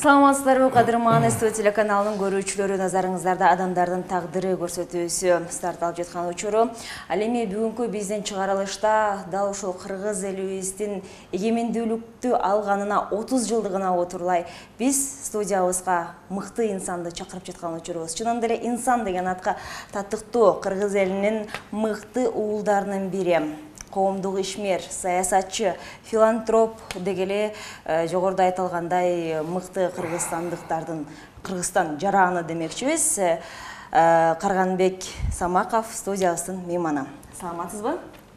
Саламатсыздарбы, кадырман СТО телеканалынын көрүүчүлөрү, назарыңыздарда адамдардын тагдыры көрсөтүүсү старт алып жаткан учуру. Ал эми бүгүнкү биздин чыгарылышта дал ушул кыргыз элибиздин эгемендүүлүктү алганына 30 жылдыгына отурлай биз студиябызга мыкты инсанды чакырып жаткан учурубуз. Чынында эле инсан деген атка татыктуу кыргыз элинин мыкты уулдарынын бири. Коомдук ишмер, саясатчы, филантроп дегеле жогоруда айтылгандай мыкты кыргызстандыктардын Кыргызстан жараны демекчибиз. Карганбек Самаков студиябыздын мейманы. Саламатсызбы?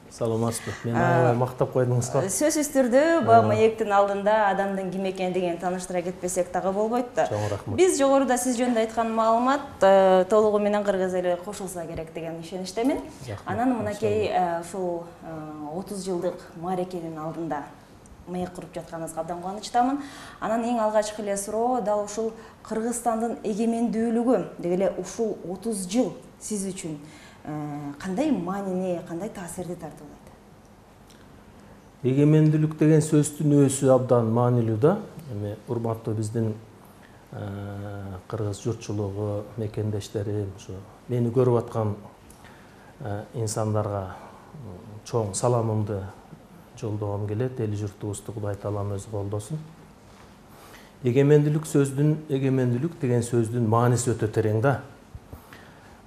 Саламатсызбы. Мен аябай мактап койдуңуз го. Сөзсүз түрдө бул маектин алдында адамдын ким экендигин тааныштыра кетпесек дагы болбойт да. Чоң рахмат. Биз жогоруда сиз жөнүндө айткан маалымат толугу менен кыргыз эли кошулса керек деген ишеничтемин. Анан мынакей ушул 30 жылдык маарекенин алдында маек куруп жатканыңызга абдан кубанычтамын. Анан эң алгачкы эле суроо дал ушул Кыргызстандын эгемендүүлүгү дегеле ушул 30 жыл сиз үчүн кандай маанини, кандай таасирди тартуулайт? Эгемендүүлүк деген сөздүн өзү абдан маанилүү да. Эми урматтуу биздин кыргыз журтчулугу, мекендештерим, ушу мени көрүп аткан инсандарга чоң саламымды жолдогом келет. Эли журтубузду Кудай таалам өзү колдосун. Эгемендүүлүк деген сөздүн мааниси өтө терең да.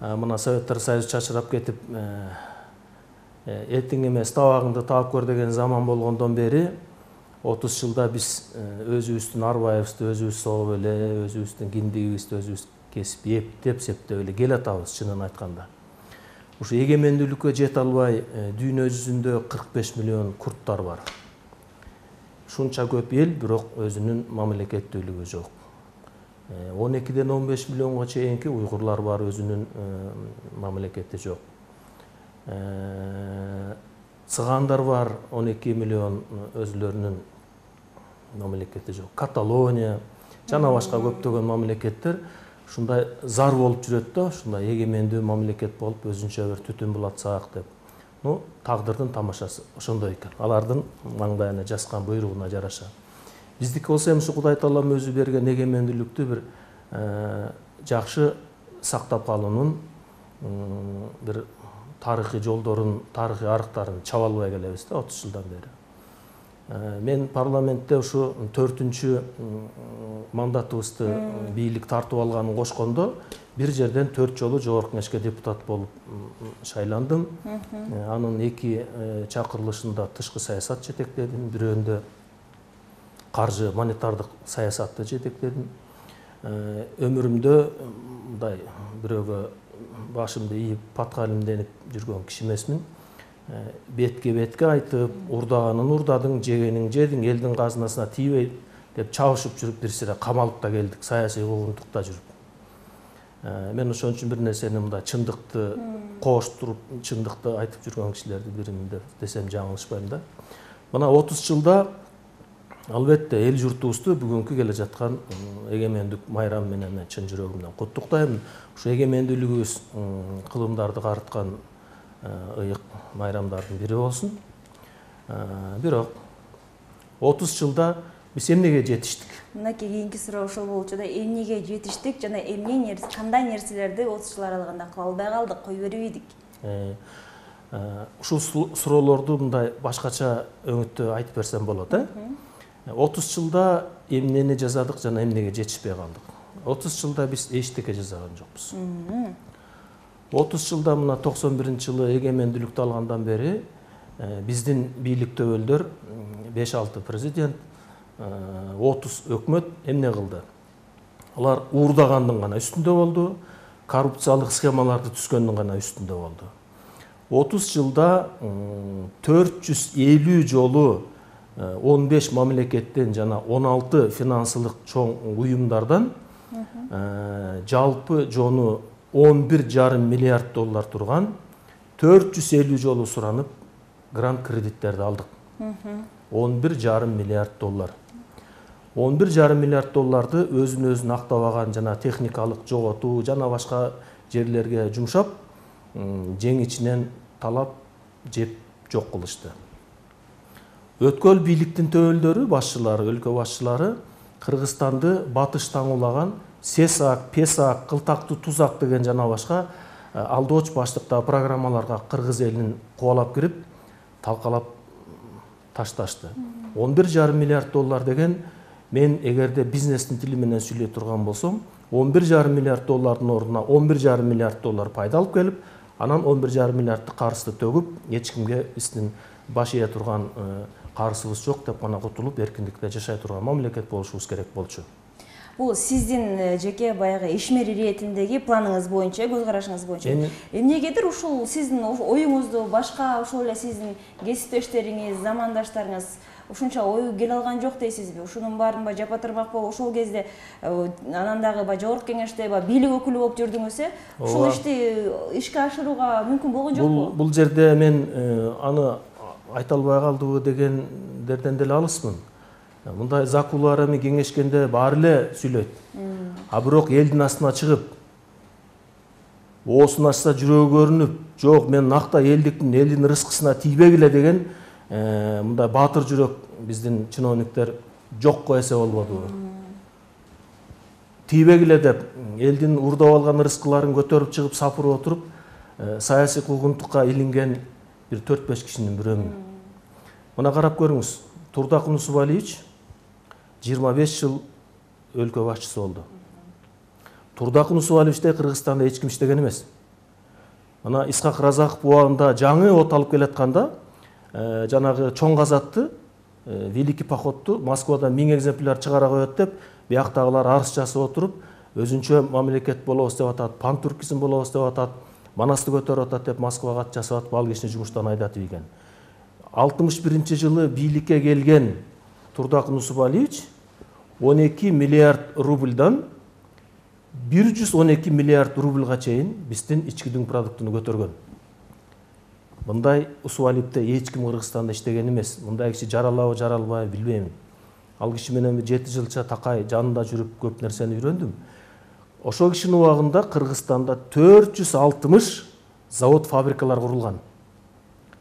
Мына Советтер Союзу чачырап кетип, этиң эмес табагыңды таап көр деген заман болгондон бери 30 жылда биз өзүбүздүн арбайыбызды өзүбүз согуп эле, өзүбүздүн киндигибизди өзүбүз кесип, эптеп, септеп эле келатабыз, чынын айтканда. Ушу эгемендүүлүккө жете албай дүйнө жүзүндө 45 миллион курттар бар. Ушунча көп эл, бирок өзүнүн мамлекеттүүлүгү жок. 12-ден 15 миллионго чейинки уйгурлар бар, өзүнүн мамлекети жок. Цыгандар бар, 12 миллион өзүлөрүнүн мамлекети жок. Каталония жана башка көптөгөн мамлекеттер ушундай зар болуп жүрөт да, ушундай эгемендүү мамлекет болуп өзүнчө бир түтүн булатсак деп. Тагдырдын тамашасы ошондой экен. Алардын маңдайына жазган буйругуна жараша. Биздики болсо эми Кудай таалам өзү берген эгемендүүлүктү бир жакшы сактап калуунун бир тарыхый жолдорун, тарыхый арыктарын чаба албай келебиз да 30 жылдан бери. Мен парламентте ушу 4-чү мандатыбызды бийлик тартып алганын кошкондо бир жерден 4 жолу жогорку кеңешке депутат болуп шайландым. Анын 2 чакырылышында тышкы саясат жетектедим, бирөөндө каржы монетардык саясатты жетектедим. Өмүрүмдө мындай бирөөгө башымды ийип паткалимденип жүргөн киши эмесмин. Бетке айтып, урдаганын урдадың, жегенин жедиң, элдин казынасына тийбей деп чабышып жүрүп бир сире камалып да келдик, саясий куугунтукта жүрүп. Мен ошон үчүн бир нерсени мындай чындыкты кооштуруп, чындыкты айтып жүргөн кишилердин биримин деп десем жаңылышпайм да. Мына 30 жылда албетте эл журтубузду бүгүнкү келе жаткан эгемендүүлүк майрамы менен мен чын жүрөгүмдөн куттуктайм. Ушу эгемендүүлүгүбүз кылымдарды карыткан ыйык майрамдардын бири болсун. Бирок 30 жылда биз эмнеге жетиштик? Мынакей кийинки суроо ошол болчу да, эмнеге жетиштик жана кандай нерселерди 30 жыл аралыгында кыла албай калдык, кое бербейдик? Ушул суроолорду мындай башкача өңүттө айтып берсем болот, 30 жылда эмнени жасадык жана эмнеге жетишпей калдык? 30 жылда биз эчтеке жасаган жокпуз. 30 жылда мына 91-жылы эгемендүүлүктү алгандан бери биздин бийлик төбөлдөр 5-6 президент, 30 өкмөт эмне кылды? Алар уурдагандын гана үстүндө болду, коррупциялык схемаларды түзгөндүн гана үстүндө болду. 30 жылда 450 жолу 15 мамлекеттен жана 16 финансылык чоң уюмдардан жалпы жону 11,5 миллиард доллар турган 450 жолу суранып грант кредиттерди алдык. 11,5 миллиард доллар. 11,5 миллиард долларды өзүн актабаган жана техникалык жоготуу жана башка жерлерге жумшап, жең ичинен талап жеп жок кылышты. Өткөл бийликтин төбөлдөрү, башчылары, өлкө башчылары Кыргызстанды батыштан улаган Сесак, Песак, Кылтактуу Тузак деген жана башка алдооч баштыктагы программаларга кыргыз элин кубалап кирип, талкалап ташташты. 11,5 миллиард доллар деген, мен эгерде бизнестин тили менен сүйлөй турган болсом, 11,5 миллиард доллардын ордуна 11,5 миллиард доллар пайда алып келип, анан 11,5 миллиардты карызды төгүп, эч кимге биздин баш ие турган карызыбыз жок деп гана кутулуп, эркиндикте жашай турган мамлекет болушубуз керек болчу. Бул сиздин жеке баягы ишмер иретиндеги планыңыз боюнча, көз карашыңыз боюнча. Эмнегедир ушул сиздин оюңузду башка ошол эле сиздин кесиптештериңиз, замандаштарыңыз ушунча ою келе алган жок дейсизби? Ушунун баарын жапа турмак болуп, ошол кезде анан дагы жогорку кеңеште бийлик өкүлү болуп жүрдүңүз, ушул ишти ишке ашырууга мүмкүн болгон жокпу? Бул жерде мен аны айта албай калдыбы дегендерден деле алысмын. Мындай закулар эми кеңешкенде баары эле сүйлөйт. А бирок элдин астына чыгып, оосун ачса жүрөгү көрүнүп, жок мен накта элдин рызкысына тийбегиле деген мындай баатыр жүрөк биздин чиновниктер жокко эсе болбодубу. Тийбегиле деп элдин урдап алган рызкыларын көтөрүп чыгып сапырып отуруп, саясий куугунтукка илинген бир 4-5 кишинин бирөөмүн. Мына карап көрүңүз, Турдакун Усубалиевич 25 жыл өлкө башчысы болду. Турдакун Усубалиевичте Кыргызстанда эч ким иштеген эмес. Мына Исхак Разаков убагында жаңы от алып келатканда, жанагы чоң казатты, Великий походту Москвада 1000 экземпляр чыгара коет деп, бияктагылар арыз жасап отуруп, өзүнчө мамлекет болобуз деп атат, пантүркизм болобуз деп атат, манасты көтөрүп атат деп Москвага ат жасап атып, ал кишини жумуштан айдатып ийген. 61-жылы бийликке келген Турдакун Усубалиевич 12 миллиард рубльдан 112 миллиард рубльга чейин биздин ички дүң продуктуну көтөргөн. Мындай Усубалиевте эч ким Кыргызстанда иштеген эмес. Мындай киши жаралабы, жаралбайбы билбейм. Ал киши менен 7 жылча такай жанында жүрүп көп нерсени үйрөндүм. Ошол кишинин убагында Кыргызстанда 460 завод, фабрикалар курулган.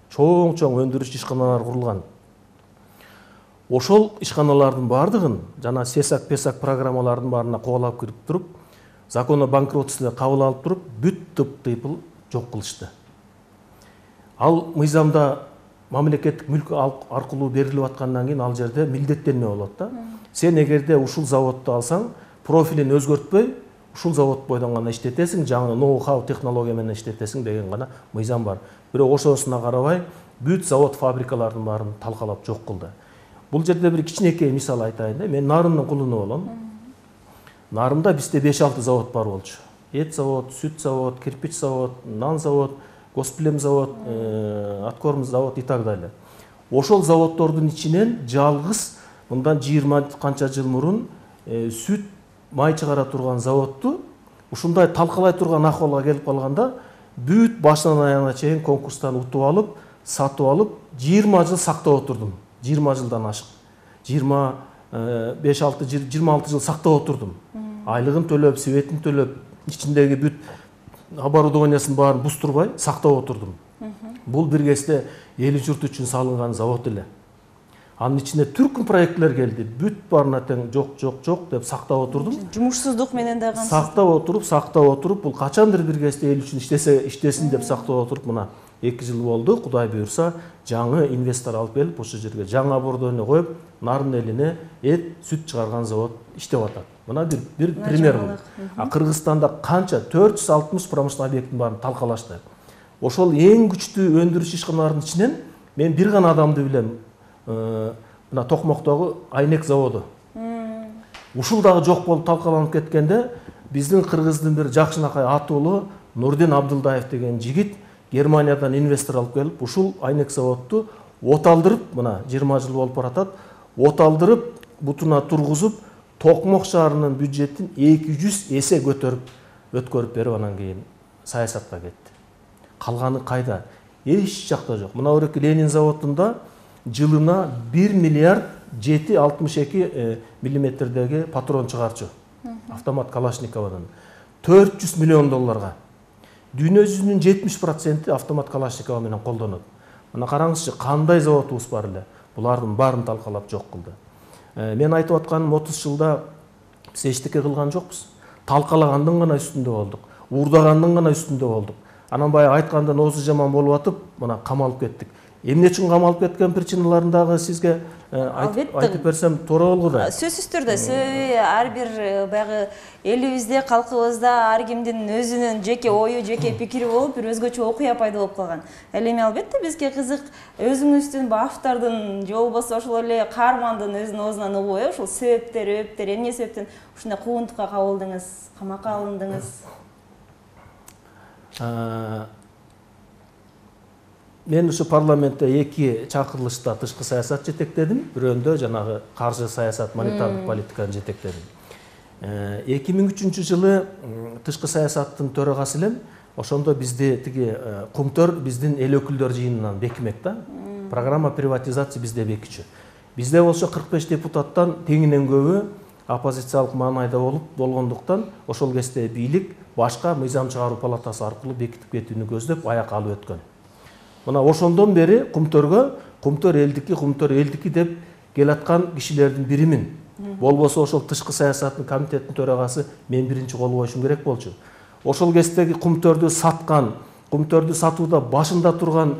Чоң өндүрүш ишканалары курулган. Ошол ишканалардын бардыгын жана Сесак, Песак программалардын баарына кубалап кирип туруп, закон о банкротстве кабыл алып туруп, бүт тыйпыл жок кылышты. Ал мыйзамда мамлекеттик мүлк аркылуу берилип аткандан кийин ал жерде милдеттенме болот да. Сен эгерде ушул заводду алсаң, профилин өзгөртпөй, ушул завод бойдон гана иштетесиң, жаңы ноу-хау технология менен иштетесиң деген гана мыйзам бар. Бирок ошосуна карабай, бүт завод, фабрикалардын баарын талкалап жок кылды. Бул жерде бир кичинекей мисал айтайын да. Мен Нарындын кулуну болом. Нарында бизде 5-6 завод бар болчу. Эт завод, сүт завод, кирпич завод, нан завод, госплем завод, откорм завод и так далее. Ошол заводдордун ичинен жалгыз мындан 20 канча жыл мурун сүт, май чыгара турган заводду ушундай талкалай турган акыбалга келип калганда, бүт башынан аягына чейин конкурстан утуп алып, сатып алып, 20 жыл сактап отурдум. 20 жылдан ашык. 26 жыл сактап отурдум. Айлыгын төлөп, светин төлөп, ичиндеги бүт оборудованиясын баарын бустурбай сактап отурдум. Бул бир кезде эл журт үчүн салынган завод эле. Анын ичине түркүн проектлер келди. Бүт баарына тең жок деп сактап отурдум. Жумушсуздук менен дагы сактап отуруп, бул качандыр бир кезде эл үчүн иштесин деп сактап отуруп, мына 2 жыл болду. Кудай буйрса, жаңы инвестор алып келип, ошол жерге жаңы оборудование коюп, Нарын элине эт, сүт чыгарган завод иштеп атат. Мына бир пример бул. Кыргызстанда канча 460 промышловый объекттин баарын талкалашты. Ошол эң күчтүү өндүрүш ишканаларынын ичинен мен бир гана адамды билем. Мына Токмоктогу Айнек заводу. Ушул дагы жок болуп талкаланып кеткенде, биздин кыргыздын бир жакшынакай атуулу Нурдин Абдылдаев деген жигит Германиядан инвестор алып келип, ушул Айнек заводду оталдырып, мына 20 жыл болуп баратат, оталдырып, бутуна тургузуп, Токмок шаарынын бюджетин 200 эсе өткөрүп берип, анан кийин саясатка кетти. Калганы кайда? Эч жакта жок. Мына өрөкү Ленин заводунда жылына 1 миллиард 7,62 миллиметрдеги патрон чыгарчу. Автомат Калашниковдон 400 миллион долларга. Дүйнө жүзүнүн 70% автомат Калашников менен колдонот. Мына караңызчы, кандай заводубуз бар эле. Булардын баарын талкалап жок кылды. Мен айтып атканым 30 жылда биз эчтеке кылган жокпуз. Талкалагандын гана үстүндө болдук. Уурдагандын гана үстүндө болдук. Анан баягы айткандан оозу жаман болуп атып, мына камалып кеттик. Эмне үчүн камалып кеткен причиналарын дагы сизге айтып берсем туура болду да. Сөзсүз түрдө ар бир баягы элибизде, калкыбызда ар кимдин өзүнүн жеке ою, жеке пикири болуп, бир өзгөчө окуя пайда болуп калган. Эми албетте бизге кызык өзүңүздүн автордун же болбосо ошол эле каармандын өзүнүн оозунан угуу, ушул себептер, эмне себептен ушундай куугунтукка кабылдыңыз, камакка алындыңыз? Мен ушу парламентте 2 чакырылышта тышкы саясат жетектедим, бирөөндө жанагы каржы саясат, монетардык политиканы жетектедим. 2003 жылы тышкы саясаттын төрагасы элем. Ошондо бизди тиги Кумтөр биздин эл өкүлдөр жыйынынан бекимек да. Программа приватизация бизде бекичү. Бизде болсо 45 депутаттан теңинен көбү оппозициялык маанайда болгондуктан ошол кезде бийлик башка мыйзам чыгаруу палатасы аркылуу бекитип кетүүнү көздөп аяк алып өткөн. Мына ошондон бери Кумтөр элдики деп келаткан кишилердин биримин. Болбосо ошол тышкы саясаттын комитеттин төрагасы мен биринчи кол коюшум керек болчу. Ошол кездеги Кумтөрдү саткан, Кумтөрдү сатууда башында турган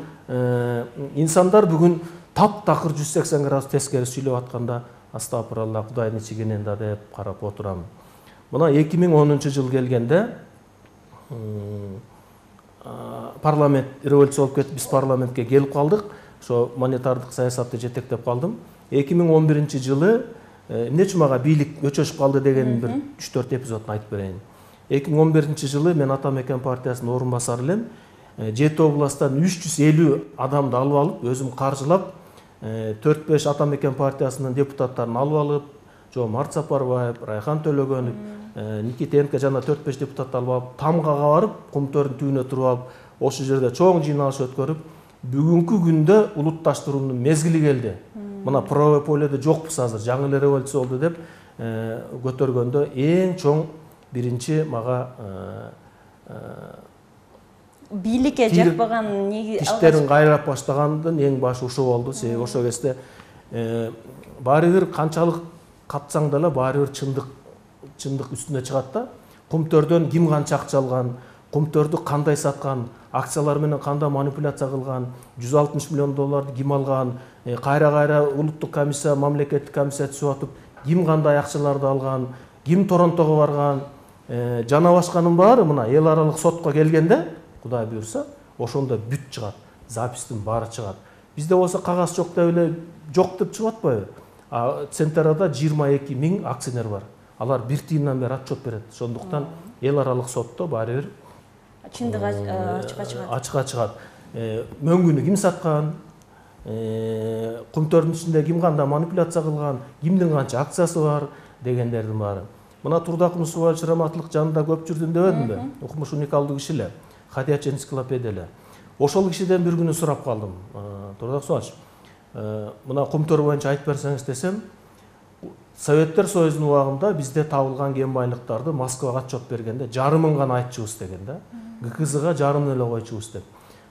инсандар бүгүн таптакыр 180 градус тескери сүйлөп атканда астапыралла, Кудайдын ичигенен да деп карап отурам. Мына 2010 жыл келгенде парламент революция болуп кетип, биз парламентке келип калдык. Ошо монетардык саясатты жетектеп калдым. 2011 жылы эмне үчүн мага бийлик өчөшүп калды деген бир 3-4 эпизодун айтып берейин. 2011 жылы мен Ата Мекен партиясынын орун басары элем. 7 областтан 350 адамды алып алып, өзүм каржылап, 4-5 Ата Мекен партиясынын депутаттарын алып алып, Жомарт Сапарбаев, Райхан Төлөгөнов, Никитенко жана 4-5 депутатты алып алып, Тамгага барып, Кумтөрдүн түбүнө туруп алып, ошол жерде чоң жыйналыш өткөрүп, бүгүнкү күндө улутташтыруунун мезгили келди. Мына правое поледе жокпуз азыр, жаңы эле революция болду деп көтөргөндө эң чоң биринчи мага бийликке жакпаган тиштерин кайрап баштагандын эң башы ошо болду. Себеби ошол кезде баары бир канчалык катсаң деле баары бир чындык үстүнө чыгат да. Кумтөрдөн ким канча акча алган, Кумтөрдү кандай саткан, акциялар менен кандай манипуляция кылган, 160 миллион долларды ким алган, кайра улуттук комиссия, мамлекеттик комиссия түзүп атып, ким кандай акчаларды алган, ким Торонтого барган, жана башканын баары мына эл аралык сотко келгенде, Кудай буйрса, ошондо бүт чыгат, запистин баары чыгат. Бизде болсо кагаз жок деп эле жок деп чыгып атпайбы? Центрада 22 000 акционер бар. Алар бир тыйындан бери отчет берет. Ошондуктан эл аралык сотто баары бир чындык ачыкка чыгат. Ачыкка чыгат. Мөңгүнү ким саткан, Кумтөрдүн ичинде ким кандай манипуляция кылган, кимдин канча акциясы бар дегендердин баары. Мына Турдак Мусубаевич Раматлык жанында көп жүрдүм дебедимби? Укмуш уникалдуу киши эле, ходячий энциклопедия эле. Ошол кишиден бир күнү сурап калдым. Турдак Мусубаевич, мына Кумтөр боюнча айтып берсеңиз десем, Советтер Союзунун убагында бизде табылган кен байлыктарды Москвага отчет бергенде 500 гана айтчубуз деген да. ГКЗга 500 эле койчубуз деп.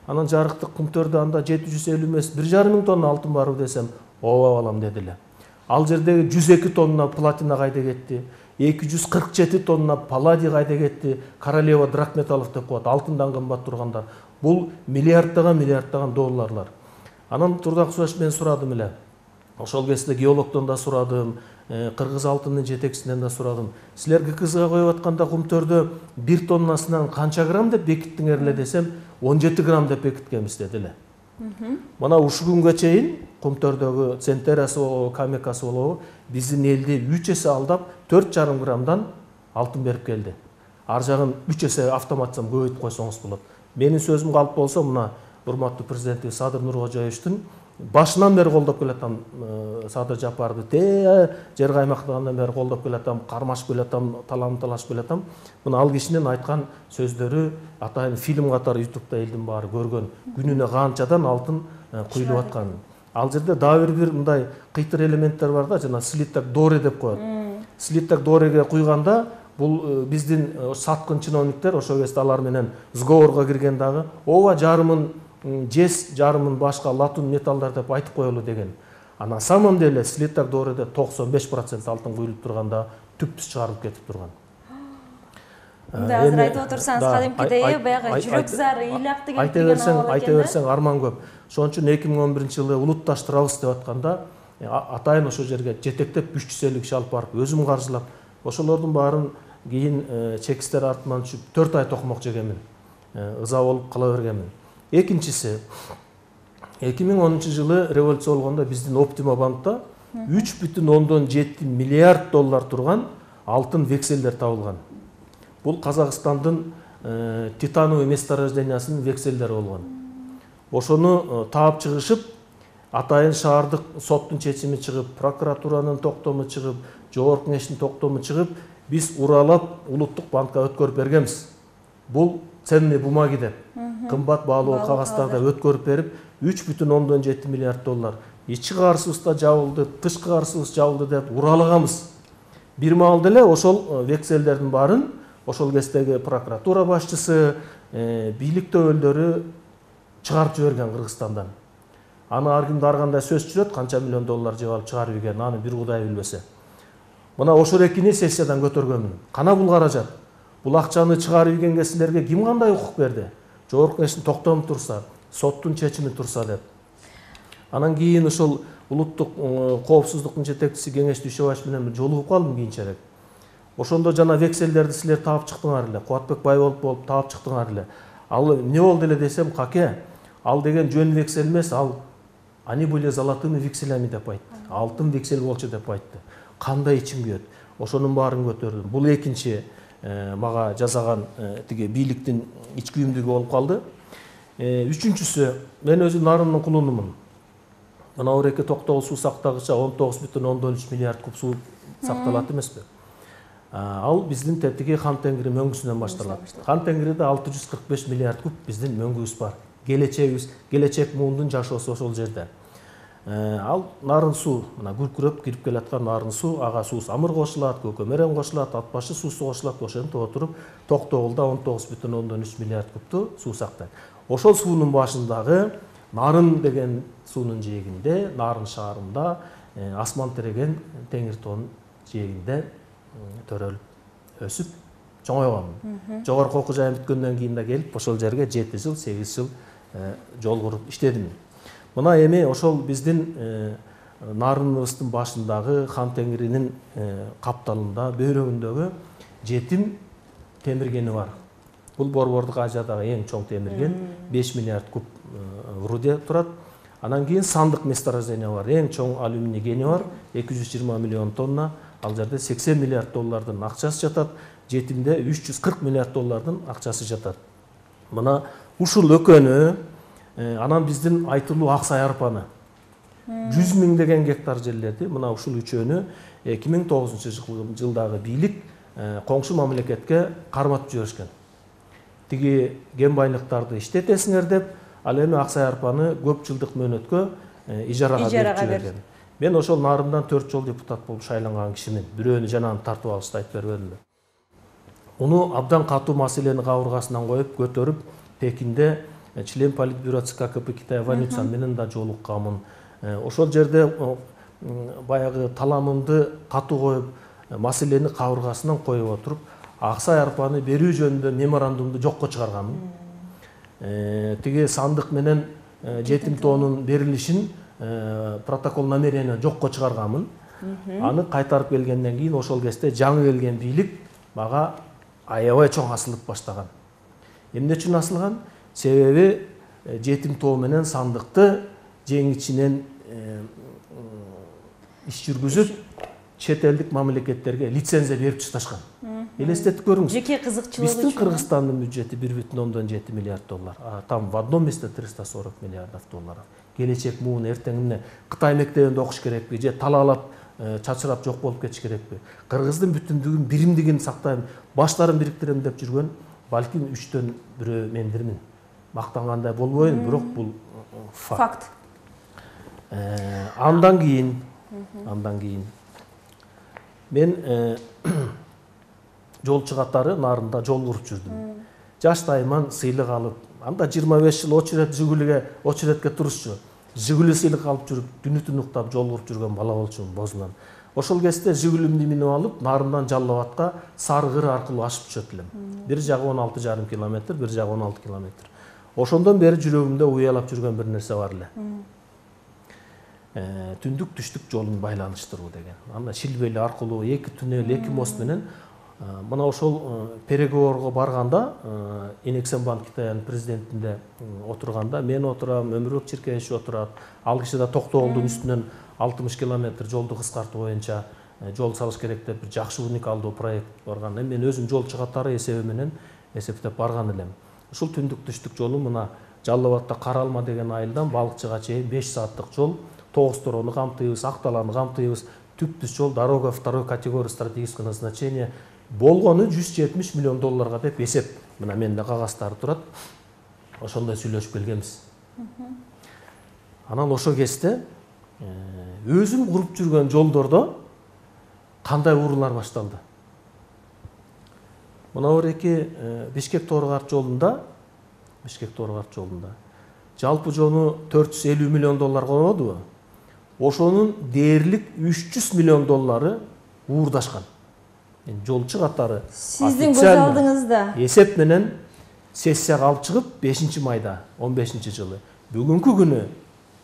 Анан жарыктык Кумтөрдө анда 750 эмес 1,5 тонна алтын барбы десем, ооба балам дедиле. Ал жердеги 102 тонна платина кайда кетти, 247 тонна палладий кайда кетти, Королева драгметаллов деп коет, алтындан кымбат тургандар. Бул миллиарддаган долларлар. Анан Турдак Мусубаевич мен сурадым эле. Ошол кезде геологдон да сурадым, Кыргыз алтынын жетекчисинен да сурадым. Силер ГКЗга коюп атканда Кумтөрдө 1 тоннасынан канча грамм деп бекиттиңер эле десем, 17 грамм деп бекиткенбиз дедиле. Мына ушу күнгө чейин Кумтөрдөгү Центерасы болобу, Камекасы болобу, биздин элди 3 эсе алдап 4,5 граммдан алтын берип келди. Ар жагын 3 эсе автоматчан көбөйтүп койсоңуз болот. Менин сөзүм калп болсо, мына урматтуу президенти Садыр Нуркожоевичтин башынан бери колдоп келатам Садыр Жапарды, жер каймактагандан бери колдоп келатам, кармашып келатам, талашып келатам. Мына ал кишинин айткан сөздөрү атайын фильм катары YouTube'да элдин баары көргөн. Күнүнө канчадан алтын куюлуп атканын. Ал жерде дагы бир мындай кыйтыр элементтер бар да, жана слиттак доре деп коет. Слиттак дореге куйганда бул биздин саткын чиновниктер ошол кезде алар менен сговорго кирген дагы ооба жарымын жес, жарымын башка латун металлдар деп айтып коелу деген. А на самом деле Слиттак доорада 95% алтын куюлуп турганда түпсүз чыгарылып кетип турган. Да, азыр айтып отурсаңыз кадимкидей баягы жүрөк зары, ыйлакты келип турган абал айта берсең арман көп. Ошон үчүн 2011-жылы улутташтырабыз деп атканда атайын ошол жерге жетектеп 350 киши алып барып өзүм каржылап, ошолордун баарын кийин чекистер артынан түшүп 4 ай токмок жегенмин. Ыза болуп кала бергенмин. Экинчиси 2010-жылы революция болгондо биздин Optima банкта 3,7 миллиард доллар турган алтын векселдер табылган. Бул Казакстандын титановый месторождениясынын векселдери болгон. Ошону таап чыгышып, атайын шаардык соттун чечими чыгып, прокуратуранын токтому чыгып, жогорку кеңештин токтому чыгып, биз уралап улуттук банкка өткөрүп бергенбиз. Бул ценные бумаги деп, кымбат баалуу кагаздарды өткөрүп берип, 3,7 миллиард доллар. Ички карсыбыз да жабылды, тышкы карсыбыз жабылды деп уралаганбыз. Бир маалда эле ошол векселдердин баарын ошол кездеги прокуратура башчысы, бийлик төбөлдөрү чыгарып жиберген Кыргызстандан. Аны ар кимде ар кандай сөз жүрөт, канча миллион доллар жеп алып чыгарып ийген, аны бир Кудай билбесе. Мына ошол экини сессиядан көтөргөнмүн. Кана бул каражат? Бул акчаны чыгарып ийгенге силерге ким кандай укук берди? Жогорку кеңештин токтому турса, соттун чечими турса деп. Анан кийин ошол улуттук коопсуздуктун жетекчиси Кеңеш Дүйшөбаев менен бир жолугуп калдым кийинчерээк. Ошондо жана векселдерди силер таап чыктыңар эле, Кубатбек Байболов болуп таап чыктыңар эле. Ал эмне болду эле десем, каке? Ал деген жөн вексель эмес, ал они были золотыми векселями деп айтты. Алтын вексель болчу деп айтты. Кандай ичим күйөт? Ошонун баарын көтөрдүм. Бул экинчи мага жасаган тиги бийликтин ич күйүмдүгү болуп калды. Үчүнчүсү, мен өзүм нарынын кулунумун. Мына Ореке Токтогул суу сактагыча 19,3 миллиард куб суу сакталат эмеспи? Ал биздин тетиги Хан Тенгири мөңгүсүнөн башталат. Хан Тенгириде 645 миллиард куб биздин мөңгүбүз бар. Келечегибиз, келечек муундун жашоосу ошол жерде. Ал нарын суу, мына күркүрөп кирип келаткан нарын суу, ага суу самыр кошулат, көкөмөрөн кошулат, ат башы суусу кошулат, ошентип отуруп Токтогулда 19,3 миллиард кубту суу сактайт. Ошол суунун башындагы нарын деген суунун жээгинде, нарын шаарында асман тиреген Теңир тоонун жээгинде төрөлүп өсүп чоңойгонмун. Жогорку окуу жайым бүткөндөн кийин да келип ошол жерге 7 жыл, 8 жыл жол куруп иштедим. Мына эми ошол биздин нарыныбыздын башындагы Хан Теңиринин капталында, бөйрөгүндөгү жетим темиргени бар. Бул Борбордук Азиядагы эң чоң темирген, 5 миллиард куб руде турат. Анан кийин сандык месторождение бар, эң чоң алюминий кени бар, 220 миллион тонна. Ал жерде 80 миллиард доллардын акчасы жатат, жетимде 340 миллиард доллардын акчасы жатат. Мына ушул экөөнү, анан биздин айтылуу Аксай арпаны 100 миң деген гектар жерлерди, мына ушул үчөөнү 2009-жылдагы бийлик коңшу мамлекетке карматып жиберишкен. Тиги кен байлыктарды иштетесиңер деп, ал эми Аксай арпаны көп жылдык мөөнөткө ижарага берип жиберген. Мен ошол нарындан 4 жол депутат болуп шайланган кишимин. Бирөөнү жанагын тартып алышты, айтып бербедимби? Уну абдан катуу маселени кабыргасынан коюп көтөрүп, Пекинде член политбюро ЦК КП Китай Ванюцан менен да жолукканмын. Ошол жерде баягы таламымды катуу коюп, маселени кабыргасынан коюп отуруп, Аксай арпаны берүү жөнүндө меморандумду жокко чыгарганмын. Тиги сандык менен жетим тоонун берилишин протокол намерение жокко чыгарганмын. Аны кайтарып келгенден кийин ошол кезде жаңы келген бийлик мага аябай чоң асылып баштаган. Эмне үчүн асылган? Себеби жетим тоо менен сандыкты жеңичинен иш жүргүзүп, чет элдик мамлекеттерге лицензия берип ташташкан. Элестетип көрүңүз. Жеке кызыкчылыгы Биздин Кыргызстандын бюджети 1,7 миллиард доллар. Там в одном месте 340 миллиардов долларов. Келечек муун эртең эмне Кытай мектебинде окуш керекпи же талаалап чачырап жок болуп кетиш керекпи? Кыргыздын бүтүндүгүн, биримдигин сактайм, баштарын бириктирем деп жүргөн балким 3төн бирөө мендирмин. Мактангандай болбойм, бирок бул факт. Андан кийин мен жолчу катары нарында жол куруп жүрдүм. Жаштайман сыйлык алып, анда 25 жыл очередке турушчу. Жигули сыйлык алып жүрүп, түнү түн уктап жол куруп жүргөн бала болчумун Бозунан. Ошол кезде Жигулимди минип алып, Нарындан Жалал Абадка Сарыгыр аркылуу ашып түшөт элем. Бир жагы 16,5 километр, бир жагы 16 километр. Ошондон бери жүрөгүмдө уялап жүргөн бир нерсе бар эле. Түндүк түштүк жолун байланыштыруу деген. Анда Шилбели аркылуу 2 туннель, 2 мост менен мына ошол переговорго барганда, Инексенбанк Китайдын президентинде отурганда мен отурам, Өмүрбек Чиркеевич отурат. Ал киши да Токтоголдун үстүнөн 60 километр жолду кыскартуу боюнча жол салыш керек деп бир жакшы уникалдуу проект барган. Мен өзүм жол чыгаттары эсеби менен эсептеп барган элем. Ушул түндүк түштүк жолу мына Жалал Абадта Каралма деген айылдан Балыкчыга чейин 5 сааттык жол, 9 Торону камтыйбыз, Акталаны камтыйбыз. Түптүс жол, дорога второй категории стратегического назначения. Болгону $170 миллион деп эсеп. Мына менде кагаздары турат. Ошондой сүйлөшүп келгенбиз. Анан ошо кезде өзүм куруп жүргөн жолдордо кандай уурулар башталды. Мына Ореки Бишкек-Торгарт жолунда, жалпы жону $450 миллион конободубу? Ошонун дээрлик $300 миллион уурдашкан. Жол чыгаттары сиздин көз алдыңызда эсеп менен сессияга алып чыгып 5 майда 15 жылы. Бүгүнкү күнү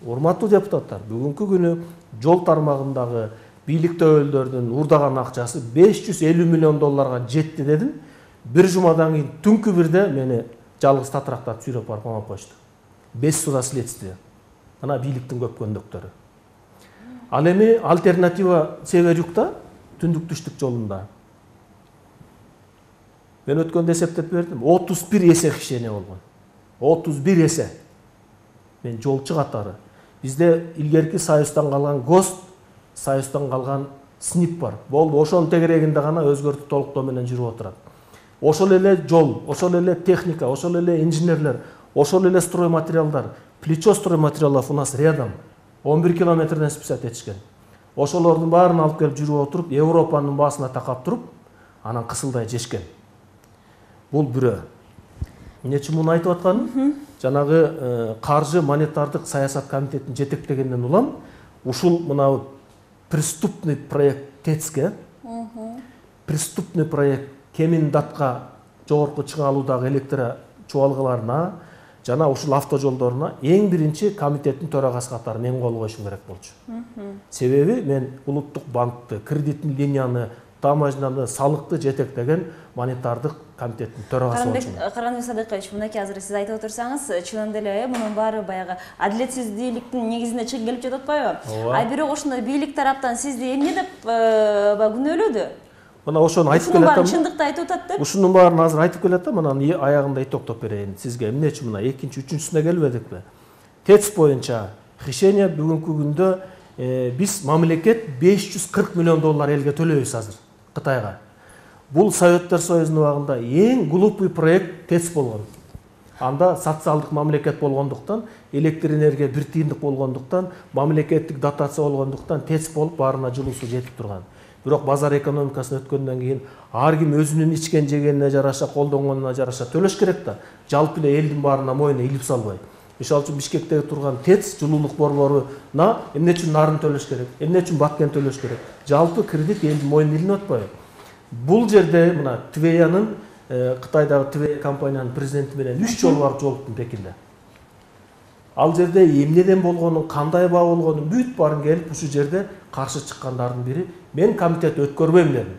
урматтуу депутаттар, бүгүнкү күнү жол тармагындагы бийлик төбөлдөрдүн уурдаган акчасы $550 миллион жетти дедим. Бир жумадан кийин түнкү бирде мени жалгыз татырактап сүйрөп барып камап коюшту. Без суда следствия. Ана бийликтин көп көндөктөрү. Ал эми альтернатива Северюкта түндүк түштүк жолунда. Мен өткөндө эсептеп бердим. 31 эсе кишене болгон. 31 эсе. Мен жол чыгаттары. Бизде илгерки Союздан калган ГОСТ, Союздан калган СНИП бар. Болду, ошонун тегерегинде гана өзгөртүү толуктоо менен жүрүп отурат. Ошол эле жол, ошол эле техника, ошол эле инженерлер, ошол эле стройматериалдар, плечо стройматериалов у нас рядом. 11 километрден списать этишкен. Ошолордун баарын алып келип жүрүп отуруп, Европанын баасына такап туруп, анан кысылдай жешкен. Бул бирөө. Эмне үчүн муну айтып атканым? Жанагы каржы монетардык саясат комитетин жетектегенден улам, ушул мына преступный проект ТЭЦке, преступный проект Кемин Датка жогорку чыга алуудагы электр чубалгаларына жана ушул автожолдоруна эң биринчи комитеттин төрагасы катары мен кол коюшум керек болчу. Себеби мен улуттук банкты, кредиттин линияны, таможняны, салыкты жетектеген монетардык комитеттин төрагасы болчумун. Каранбек Садыкович, мынакей азыр сиз айтып отурсаңыз, чынында эле мунун баары баягы адилетсиздиктин негизине чыгып келип жатат атпайбы? А бирок ошондой бийлик тараптан сизди эмне деп күнөөлөдү? Мына ошону айтып келатам. Чындыкты айтып атат деп. Ушунун баарын азыр айтып келатам, анан аягында токтоп берейин. Сизге эмне үчүн мына экинчи, үчүнчүсүнө келбедикпи? ТЭЦ боюнча решение бүгүнкү күндө биз мамлекет $540 миллион элге төлөйбүз азыр Кытайга. Бул Советтер Союзунун убагында эң глупый проект ТЭЦ болгон. Анда социалдык мамлекет болгондуктан, электр энергия бир тыйындык болгондуктан, мамлекеттик дотация болгондуктан ТЭЦ болуп баарына жылуусу жетип турган. Бирок базар экономикасына өткөндөн кийин ар ким өзүнүн ичкен жегенине жараша, колдонгонуна жараша төлөш керек да. Жалпы эле элдин баарына мойнуна илип салбай. Мисалы үчүн Бишкектеги турган ТЭЦ жылуулук борборуна эмне үчүн нарын төлөш керек, эмне үчүн Баткен төлөш керек? Жалпы кредит элдин мойнуна илинип атпайбы? Бул жерде мына Твеянын, Кытайдагы Твея компаниянын президенти менен 3 жолу барып жолуктум Пекинде. Ал жерде эмнеден болгонун, кандай баа болгонун бүт баарын келип ушул жерде каршы чыккандардын бири мен комитет өткөрбөйм дедим.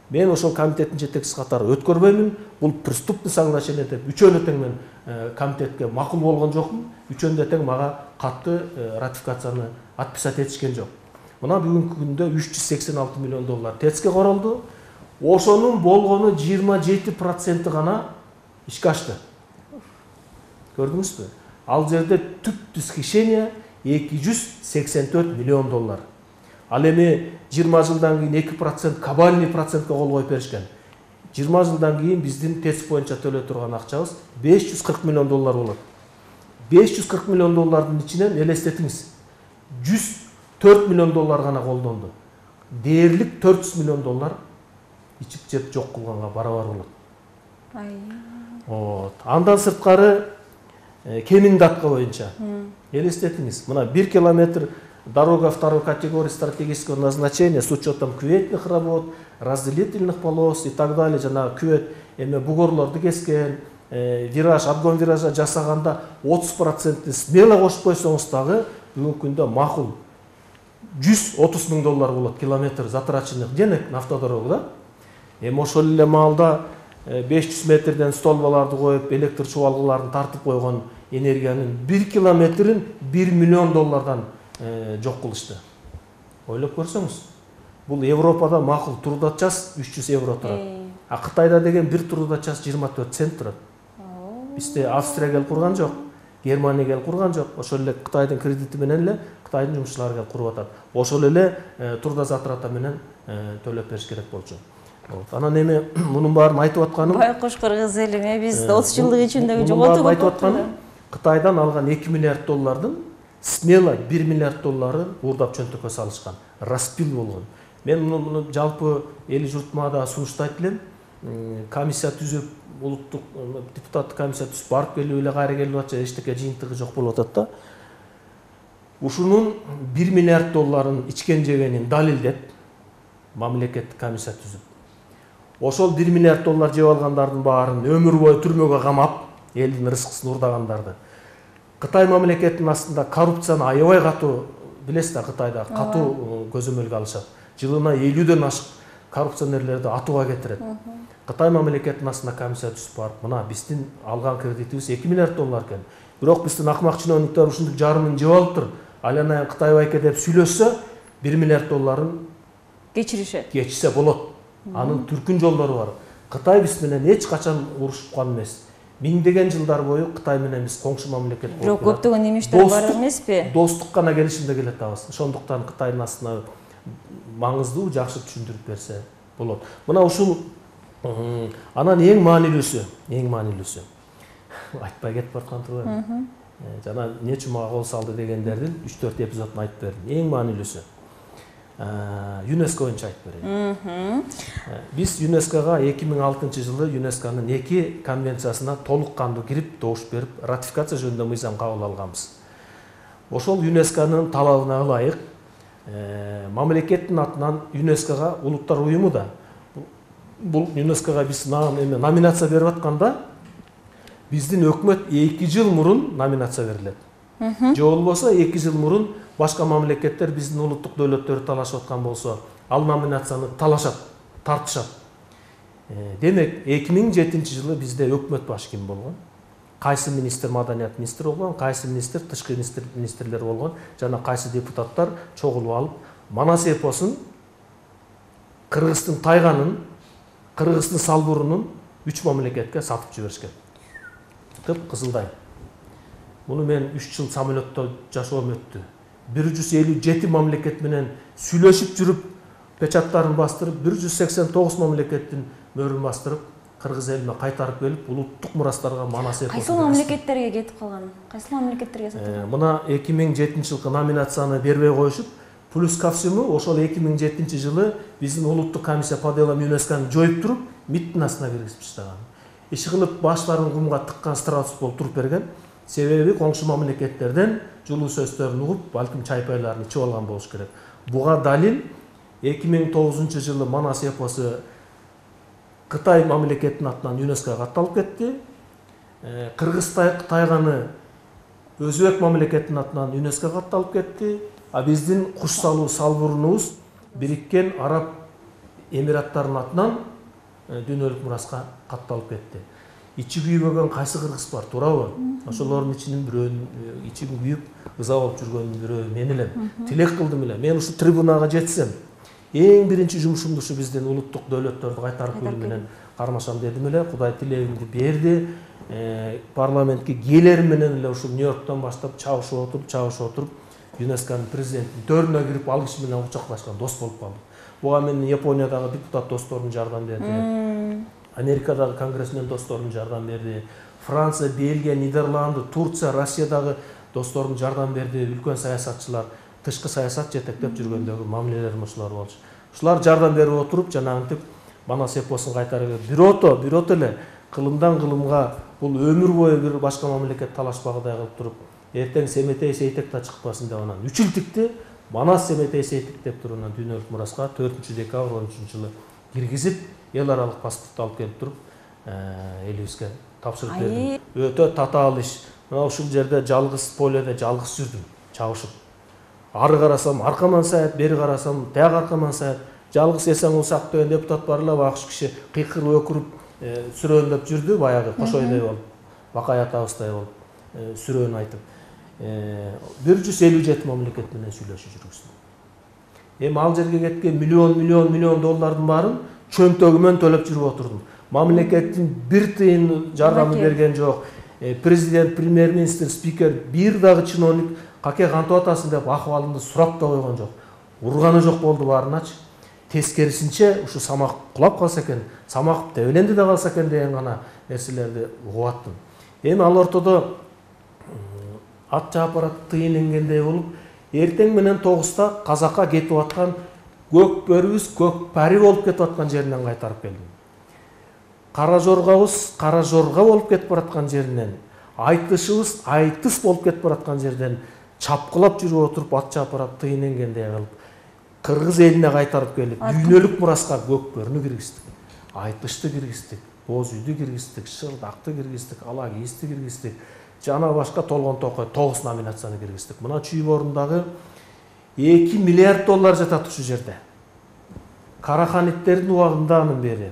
Мен ошол комитеттин жетекчиси катары өткөрбөймүн. Бул преступный соглашение деп үчөөнү тең мен комитетке макул болгон жокмун. Үчөөнү тең мага катты ратификацияны подписать этишкен жок. Мына бүгүнкү күндө $386 миллион ТЭЦке королду. Ошонун болгону 27% гана ишке ашты. Көрдүңүзбү? Ал жерде түптүс хищение $284 миллион. Ал эми 20 жылдан кийин 2% кабальный процентке кол коюп беришкен. 20 жылдан кийин биздин ТЭЦ боюнча төлөй турган акчабыз $540 миллион болот. $540 миллион ичинен элестетиңиз. $104 миллион гана колдонду. Дээрлик $400 миллион ичип жеп жок кылганга барабар болот. Андан сырткары кемиң датка боюнча элестетиңиз, мына 1 километр дорога второй категории стратегического назначения с учетом кюветных работ, разделительных полос и так далее, жана кювет эме бугорлорду кескен, вираж, обгон виража жасаганда 30% смело кошуп койсоңуз дагы бүгүнкү күндө макул $130 000 болот километр затраченных денег на автодорогу да. Эми ошол эле маалда 500 метрден столбаларды коюп, электр чубалгыларын тартып койгон энергиянын 1 километрин $1 миллион жок кылышты. Ойлоп көрсөңүз, бул Европада макул турда час 300 евро турат. А Кытайда деген бир турда час 24 цент турат. Бизде Австрия кел курган жок, Германия кел курган жок. Ошол эле Кытайдын кредити менен эле Кытайдын жумушчулары кел куруп атат. Ошол эле турда затрата менен төлөп бериш керек болчу. Анан эми мунун баарын айтып атканым, байкуш кыргыз элиме биз 30 жылдык ичинде жоготуп айтып атканым, Кытайдан алган $2 миллиард смело $1 миллиард уурдап чөнтөккө салышкан, распил болгон. Мен муну жалпы эли журтума да сунуштайт элем. Комиссия түзүп, улуттук депутаттык комиссия түзүп барып келип эле кайра келип атча, эчтеке жыйынтыгы жок болуп атат да. Ушунун $1 миллиард ичкен жегенин далилдеп, мамлекеттик комиссия түзүп. Ошол $1 миллиард жеп алгандардын баарын өмүр бою түрмөгө камап, элдин рызкысын урдагандарды. Кытай мамлекетинин астында коррупцияны аябай катуу, билесиз да, Кытайда катуу көзөмөлгө алышат. Жылына 50ден ашык коррупционерлерди атууга кетирет. Кытай мамлекетинин астында комиссия түзүп барып, мына биздин алган кредитибиз $2 миллиард экен. Бирок биздин акмак чиновниктер ушундук жарымын жеп алыптыр. Айланайын Кытай байке деп сүйлөшсө, $1 миллиард кечирсе болот. Анын түркүн жолдору бар. Кытай биз менен эч качан урушкан эмес. Миңдеген жылдар бою Кытай менен биз коңшу мамлекет болуп келатабыз. Бирок көптөгөн немиштер бар эмеспи? Достук гана келишимде келет абыз. Ошондуктан Кытайдын астына маңыздуу жакшы түшүндүрүп берсе болот. Мына ушул анан эң маанилүүсү айтпай кетип бараткан турбайбы? Жана нече мага кол салды дегендердин 3-4 эпизодун айтып бердим. Эң маанилүүсү ЮНЕСКО боюнча айтып берейин. Биз ЮНЕСКОга 2006 жылы ЮНЕСКОнун 2 конвенциясына толук кандуу кирип, добуш берип, ратификация жөнүндө мыйзам кабыл алганбыз. Ошол ЮНЕСКОнун талабына ылайык мамлекеттин атынан ЮНЕСКОга улуттар уюму да бул ЮНЕСКОга биз номинация берип атканда биздин өкмөт 2 жыл мурун номинация берилет. Же болбосо 2 жыл мурун башка мамлекеттер биздин улуттук дөөлөттөрү талашып аткан болсо, ал номинацияны талашат, тартышат. Демек 2007 жылы бизде өкмөт башы ким болгон? Кайсы министр маданият министри болгон, кайсы министр тышкы министрлер болгон, жана кайсы депутаттар чогулуп алып, Манас эпосун Кыргыздын тайганын, Кыргыздын салбурунун 3 мамлекетке сатып жиберишкен. Кызылдай. Муну мен 3 жыл самолетто жашоом өттү. 157 мамлекет менен сүйлөшүп жүрүп, печаттарын бастырып, 189 мамлекеттин мөрүн бастырып, Кыргыз элине кайтарып келип, улуттук мурастарга Манас эпосун. Кайсы мамлекеттерге кетип калган? Кайсы мамлекеттерге сатылган? Мына 2007 жылкы номинацияны бербей коюшуп, плюс ко всему, ошол 2007 жылы биздин улуттук комиссия по делам ЮНЕСКОны жоюп туруп, МИДтин астына киргизип таштаган. Иши кылып баштарын кумга тыккан статус болуп туруп берген. Себеби коңшу мамлекеттерден жылуу сөздөрүн угуп, балким чайпайларын ичип алган болуш керек. Буга далил 2009 жылы Манас эпосу Кытай мамлекетинин атынан ЮНЕСКОга катталып кетти. Кыргыз тайганы Өзбек мамлекетинин атынан ЮНЕСКОга катталып кетти. А биздин куш салуу салбурунубуз Бириккен Араб Эмираттарынын атынан дүйнөлүк мураска катталып кетти. Ичи күйбөгөн кайсы кыргыз бар, туурабы? Ошолордун ичинин бирөөнүн ичи күйүп, ыза болуп жүргөнүн бирөө мен элем. Тилек кылдым эле. Мен ушу трибунага жетсем, эң биринчи жумушумду ушу биздин улуттук дөөлөттөрдү кайтарып келүү менен кармашам дедим эле. Кудай тилегимди берди. Парламентке келер менен эле ушу Нью-Йорктон баштап чабышып отуруп, ЮНЕСКОнун президентинин төрүнө кирип алгыч менен кучакташкан дос болуп калдык. Буга менин Япониядагы депутат досторум жардам берди. Америкадагы конгрессмен досторум жардам берди. Франция, Бельгия, Нидерланды, Турция, Россиядагы досторум жардам берди. Үлкөн саясатчылар, тышкы саясат жетектеп жүргөндөгү мамилелерим ушулар болчу. Ушулар жардам берип отуруп, жанагынтип Манас эпосун кайтарып бирото эле кылымдан кылымга бул өмүр бою бир башка мамлекет талашпагыдай кылып туруп, эртең Семетей Сейтек да чыкпасын деп анан 3 жылдыкты Манас Семетей Сейтек деп туруп анан дүйнөлүк мураска 4 декабрь 13-жылы киргизип, эл аралык паспорт алып келип туруп, элибизге тапшырып бердим. Өтө татаал иш. Мына ушул жерде жалгыз поледе жалгыз жүрдүм, чабышып. Ары карасам аркаман саят, бери карасам тияк аркаман саят. Жалгыз Эсен Усак деген депутат бар эле, акш киши кыйкырып өкүрүп сүрөөндөп жүрдү, баягы кошойдой болуп, Бакай атабыздай болуп сүрөөн айтып. 157 мамлекет менен сүйлөшүп жүргүздүм. Эми ал жерге кеткен миллион доллардын баарын чөнтөгүмөн төлөп жүрүп отурдум. Мамлекеттин бир тыйын жардамы берген жок. Президент, премьер-министр, спикер, бир дагы чиновник каке кантип атасың деп акыбалымды сурап да койгон жок. Урганы жок болду баарыначы. Тескерисинче ушу Самак кулап калса экен, Самак дебеленди да калса экен деген гана нерселерди угуп аттым. Эми ал ортодо ат жаап барат тыйын энгендей болуп, эртең менен 9-та Казакка кетип аткан көк бөрүбүз көк пари болуп кетип аткан жеринен кайтарып келдим. Кара жоргабыз кара жорга болуп кетип бараткан жеринен, айтышыбыз айтыс болуп кетип бараткан жерден чапкылап жүрүп отуруп ат жаап барат тыйын энгендей кылып, кыргыз элине кайтарып келип, дүйнөлүк мураска көк бөрүнү киргиздик, айтышты киргиздик, боз үйдү киргиздик, шырдакты киргиздик, ала кийизди киргиздик, жана башка толгон токой 9 номинацияны киргиздик. Мына Чүй-Борундагы 2 миллиард доллар жатат ушул жерде. Караханиттердин убагындан бери,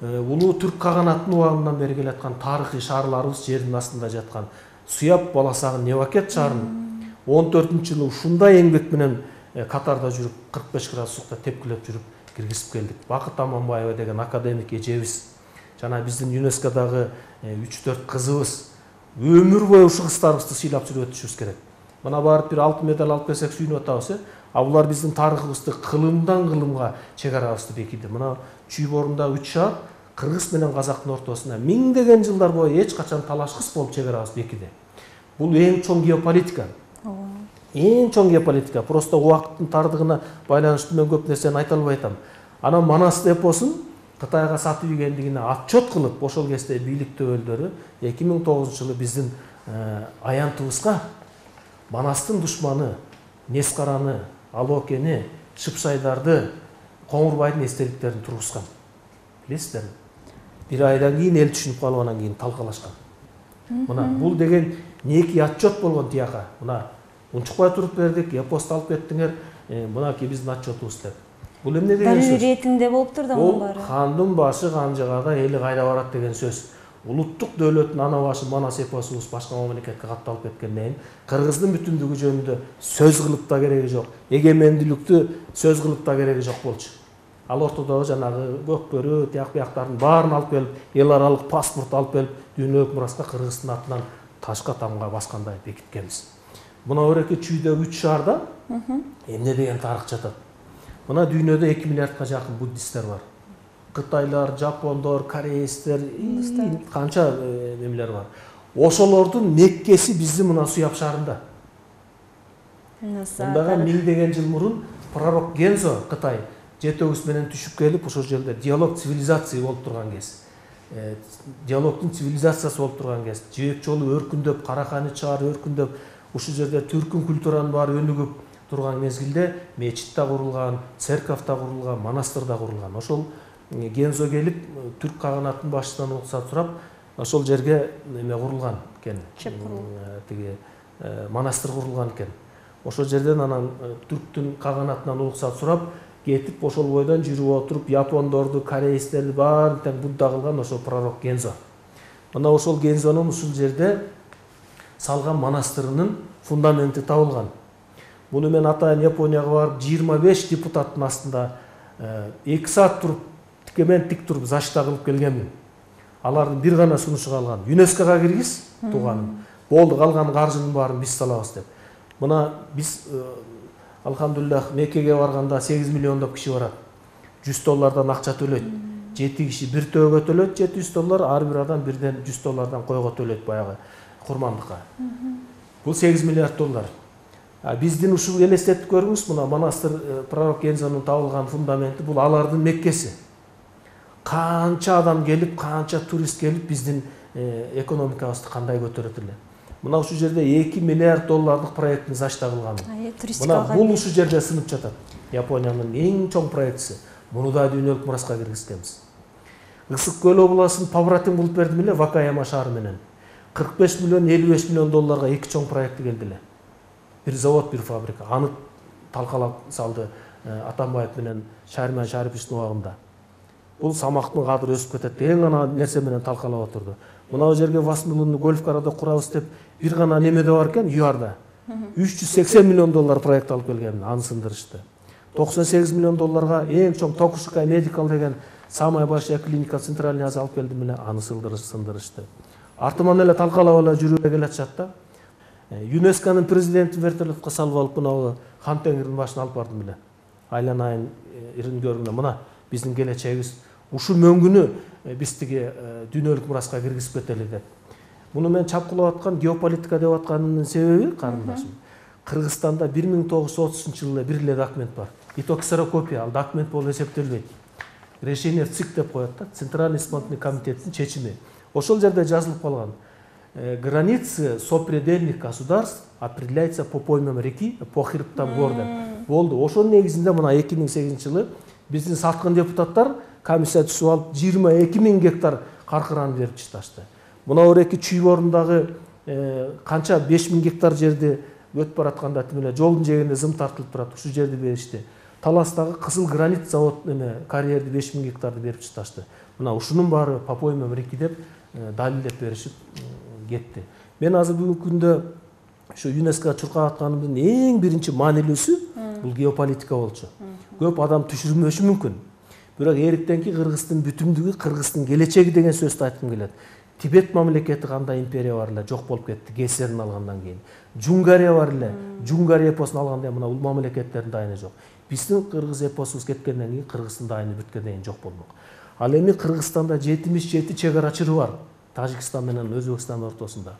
улуу түрк каганатынын убагынан бери келаткан тарыхый шаарларыбыз жердин астында жаткан Суяб Баласагын Невакет шаарын 14-жылы ушундай эмгек менен катарда жүрүп 45 градустукта тепкилеп жүрүп киргизип келдик. Бакыт Аманбаева деген академик эжебиз, жана биздин ЮНЕСКОдагы 3-4 кызыбыз өмүр бою ушу кыздарыбызды сыйлап жүрүп өтүшүбүз керек. Мына барып бир алтын медаль алып келсек сүйүнүп атабыз, а булар биздин тарыхыбызды кылымдан кылымга чек арабызды бекиди. Мына Чүй-Борундагы 3 шаар кыргыз менен казактын ортосуна миңдеген жылдар бою эч качан талашкыс болуп чек арабыз бекиди. Бул эң чоң геополитика. Эң чоң геополитика. Просто убакыттын тардыгына байланыштуу мен көп нерсени айта албай атам. Анан Манас депосун Кытайга сатып ийгендигине отчет кылып, ошол кезде бийлик төбөлдөрү 2009-жылы биздин аянтыбызга Манастын душманы Нескараны, Алоокени, Шыпшайдарды, Коңурбайдын эстеликтерин тургузган. Билесиздерби? Бир айдан кийин эл түшүнүп калгандан кийин талкалашкан. Мына бул деген неки отчет болгон тияка. Мына унчукпай туруп бердик, эпосту алып кеттиңер, мынакей биздин отчетубуз деп. Бул эмне деген сөз? Рейтинде болуптур да мунун баары. Бул хандын башы канжыгада эли кайда барат деген сөз. Улуттук дөөлөттүн ана башы Манас эпосубуз башка мамлекетке катталып кеткенден кийин кыргыздын бүтүндүгү жөнүндө сөз кылып да кереги жок. Эгемендүүлүктү сөз кылып да кереги жок болчу. Ал ортодогу жанагы көкбөрү, тияк-бияктардын баарын алып келип, эл аралык паспорт алып келип, дүйнөлүк мураска Кыргыздын атынан ташка тамга баскандай бекиткенбиз. Мына өреке Чүйдөгү 3 шаарда эмне деген тарых жатат. Мына дүйнөдө 2 миллиардка жакын буддисттер бар. Кытайлар, жапондор, кореецтер, канча немелер бар. Ошолордун Меккеси биздин мына Суяб шаарында. Мындагы миңдеген жыл мурун пророк Гензо Кытай жетөгүс менен түшүп келип, ошол жерде диалог цивилизация болуп турган кез. Диалогдун цивилизациясы болуп турган кез. Жибек жолу өркүндөп, Караханит шаары өркүндөп, ушул жерде түркүн культуранын баары өнүгүп турган мезгилде мечит да курулган, церковь да курулган, монастырь да курулган. Ошол Гензо келип, түрк каганатынын башчысынан уруксат сурап, ошол жерге неме курулган экен. Тиги монастырь курулган экен. Ошол жерден анан түрктүн каганатынан уруксат сурап, кетип ошол бойдон жүрүп отуруп, япондорду, кореецтерди баарын тең Будда кылган ошол пророк Гензо. Мына ошол Гензонун ушул жерде салган монастырынын фундаменти табылган. Муну мен атайын Японияга барып 25 депутаттын астында 2 саат туруп, тикемен тик туруп защита кылып келгенмин. Алардын бир гана сунушу калган. ЮНЕСКОга киргиз тууганым. Болду, калган каржынын баарын биз салабыз деп. Мына биз алхамдулиллах Меккеге барганда 8 миллиондоп киши барат. 100 доллардан акча төлөйт. 7 киши бир төөгө төлөйт, 700 доллар, ар бир адам бирден 100 доллардан койго төлөйт баягы курмандыкка. Бул 8 миллиард доллар. Биздин ушул элестетип көрүңүз, мына монастыр пророк Гензонун табылган фундаменти бул алардын Меккеси. канча адам келип, канча турист келип биздин экономикабызды кандай көтөрөт эле. Мына ушул жерде 2 миллиард доллардык проекттин зачта кылганы. Мына бул ушул жерде сынып жатат. Япониянын эң чоң проектиси. Муну да дүйнөлүк мураска киргизгенбиз. Ысык көл областын Павратин булуп бердим эле Вакаяма шаары менен. 45 миллион, 55 миллион долларга 2 чоң проекти келди эле. Бир завод, бир фабрика. Аны талкалап салды Атамбаев менен Шарман Шариповичтин убагында. Бул самактын кадыры өсүп кетет деген гана нерсе менен талкалап отурду. Мына жерге 8 миллиондук гольф арада курабыз деп бир гана немеде бар экен, ЮАРда. 380 миллион доллар проект алып келген, аны сындырышты. 98 миллион долларга эң чоң Токушика Медикал деген самая большая клиника Центральный Азия алып келдим эле, аны сындырышты. Артыман эле талкалап эле жүрүп келатышат да. ЮНЕСКОнун президенти вертолетко салып алып мына Хан Теңирдин башына алып бардым эле. Айланайын ирин көргүнө мына биздин келечегибиз ушул мөңгүнү биз тиги дүйнөлүк мураска киргизип кетели деп. Муну мен чапкылап аткан геополитика деп атканымдын себеби, карындашым, Кыргызстанда 1930-жылы бир эле документ бар. Итог ксерокопия, ал документ болуп эсептелбейт. Решение ЦИК деп коет да, Центральный исполнительный комитеттин чечими. Ошол жерде жазылып калган. Границы сопредельных государств определяются по поймам реки, по хребтам гор деп. Болду. Ошонун негизинде мына 2008-жылы биздин саткын депутаттар комиссия түзүп алып 22 000 гектар каркыраны берип чыкташты. Мына эки Чүйборындагы канча 5 000 гектар жерди өтүп баратканда тимеле жолдун жээгинде зым тартылып турат, ушул жерди беришти. Таластагы Кызыл гранит завод карьерди 5 000 гектарды берип чыкташты. Мына ушунун баары по поймам реки деп далилдеп беришип кетти. Мен азыр бүгүнкү күндө ошо ЮНЕСКО чуркап атканымдын эң биринчи маанилүүсү бул геополитика болчу. Көп адам түшүрмөшү мүмкүн. Бирок эртеңки Кыргыздын бүтүндүгү, Кыргыздын келечеги деген сөздү айткым келет. Тибет мамлекети кандай империя бар эле, жок болуп кетти ГСРдин алгандан кийин. Джунгария бар эле, Джунгария эпосун алганда мына бул мамлекеттердин дайыны жок. Биздин Кыргыз эпосубуз кеткенден кийин Кыргыздын дайыны бүткөндөн кийин жок болмок. Ал эми Кыргызстанда 77 чек ара чыры бар. Тажикстан менен Өзбекстан ортосунда.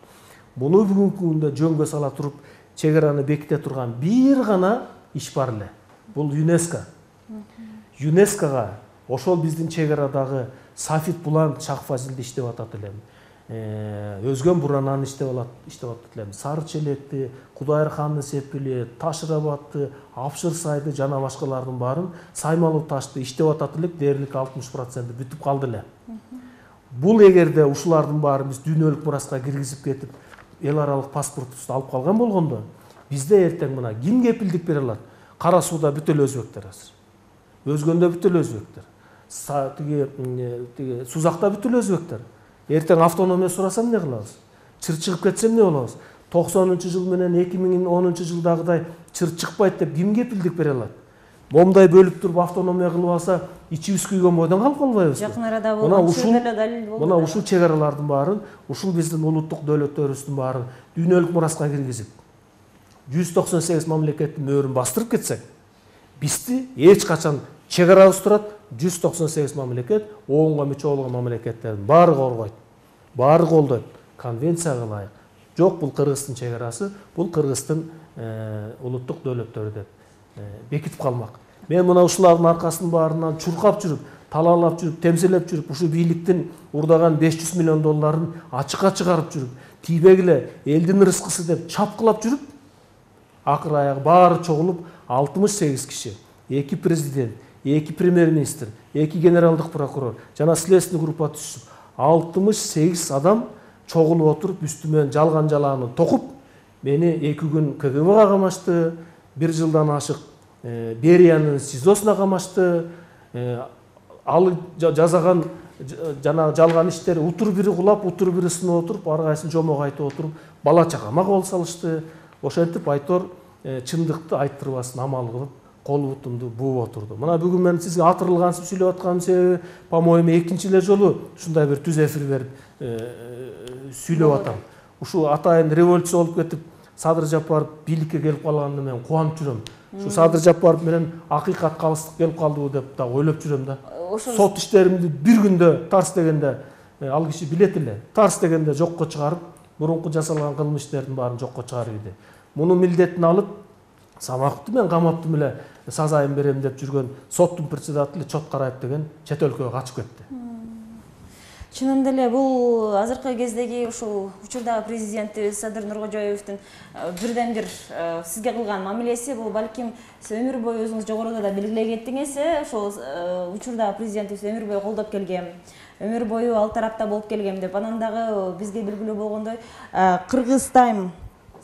Буну бүгүнкү күндө жөнгө сала туруп, чек араны беките турган бир гана иш бар эле. Бул ЮНЕСКО. ЮНЕСКОга ошол биздин чек арадагы Сафит Булан Шахфазилди иштеп атат элем. Өзгөн Бурананы иштеп атат элем. Сары Челекти, Кудайырхандын Сепили, Ташырабатты, Апшыр Сайды жана башкалардын баарын Саймалуу Ташты иштеп атат элек, дээрлик 60% бүтүп калды эле. Бул эгерде ушулардын баарын биз дүйнөлүк мураска киргизип кетип, эл аралык паспортубузду алып калган болгондо, бизде эртең мына ким кепилдик бере алат? Кара сууда бүт эле өзбектер азыр. Өзгөндө бүт эле өзбектер. Тиги Сузакта бүт эле өзбектер. Эртең автономия сурасам эмне кылабыз? Чыр чыгып кетсем эмне болобуз? 90-жыл менен 2010-жылдагыдай чыр чыкпайт деп ким кепилдик бере алат? Момдай бөлүп туруп автономия кылып алса, ичибиз күйгөн бойдон калып калбайбызбы? Жакын арада болгон чөбөлө далил болду. Мына ушул чек аралардын баарын, ушул биздин улуттук дөөлөттөрүбүздүн баарын дүйнөлүк мураска киргизип 198 мамлекеттин мөөрүн бастырып кетсек, бизди эч качан чек арабыз турат, 198 мамлекет, ООНго мүчө болгон мамлекеттердин баары коргойт, баары колдойт, конвенцияга ылайык. Жок, бул Кыргыздын чек арасы, бул Кыргыздын улуттук дөөлөттөрү деп бекитип калмак. Мен мына ушулардын аркасынын баарынан чуркап жүрүп, талаалап жүрүп, темселеп жүрүп, ушу бийликтин урдаган 500 миллион долларын ачыкка чыгарып жүрүп, тийбегиле элдин рызкысы деп чапкылап жүрүп, акыр аягы баары чогулуп 68 киши, 2 президент, 2 премьер-министр, 2 генералдык прокурор жана следственный группа түзүп, 68 адам чогулуп отуруп, үстүмөн жалган жалааны токуп, мени 2 күн КГБга камашты, 1 жылдан ашык Бериянын СИЗОсуна камашты. Ал жазаган жана жалган иштери утур бири кулап, утур бири сынып отуруп, ар кайсын жомок айтып отуруп, бала чагама кол салышты. Ошентип Айтор чындыкты айттырбасын амал кылып, кол бутумду бууп отурду. Мына бүгүн мен сизге атырылгансып сүйлөп атканым себеби, по-моему, экинчи эле жолу ушундай бир түз эфир берип сүйлөп атам. Ушу атайын революция болуп кетип, Садыр Жапаров бийликке келип калганына мен кубанып жүрөм. Ушу Садыр Жапаров менен акыйкат калыстык келип калдыбы деп да ойлоп жүрөм да. Сот иштеримди бир күндө тарс дегенде ал киши билет эле. Тарс дегенде жокко чыгарып, мурунку жасалган кылмыш иштердин баарын жокко чыгарып иди. Мунун милдетин алып Самаковду мен камаптым эле сазайын берем деп жүргөн соттун председатели Чоткараев деген чет өлкөгө качып кетти. Чынында эле бул азыркы кездеги ушул учурдагы президентибиз Садыр Нуркожоевдун бирден бир сизге кылган мамилеси бул балким сиз өмүр бою өзүңүз жогоруда да белгилегендиңиз, ошол учурдагы президентибиз өмүр бою колдоп келген, өмүр бою ал тарапта болуп келгем деп. Анан дагы бизге белгилүү болгондой Кыргыз Тайм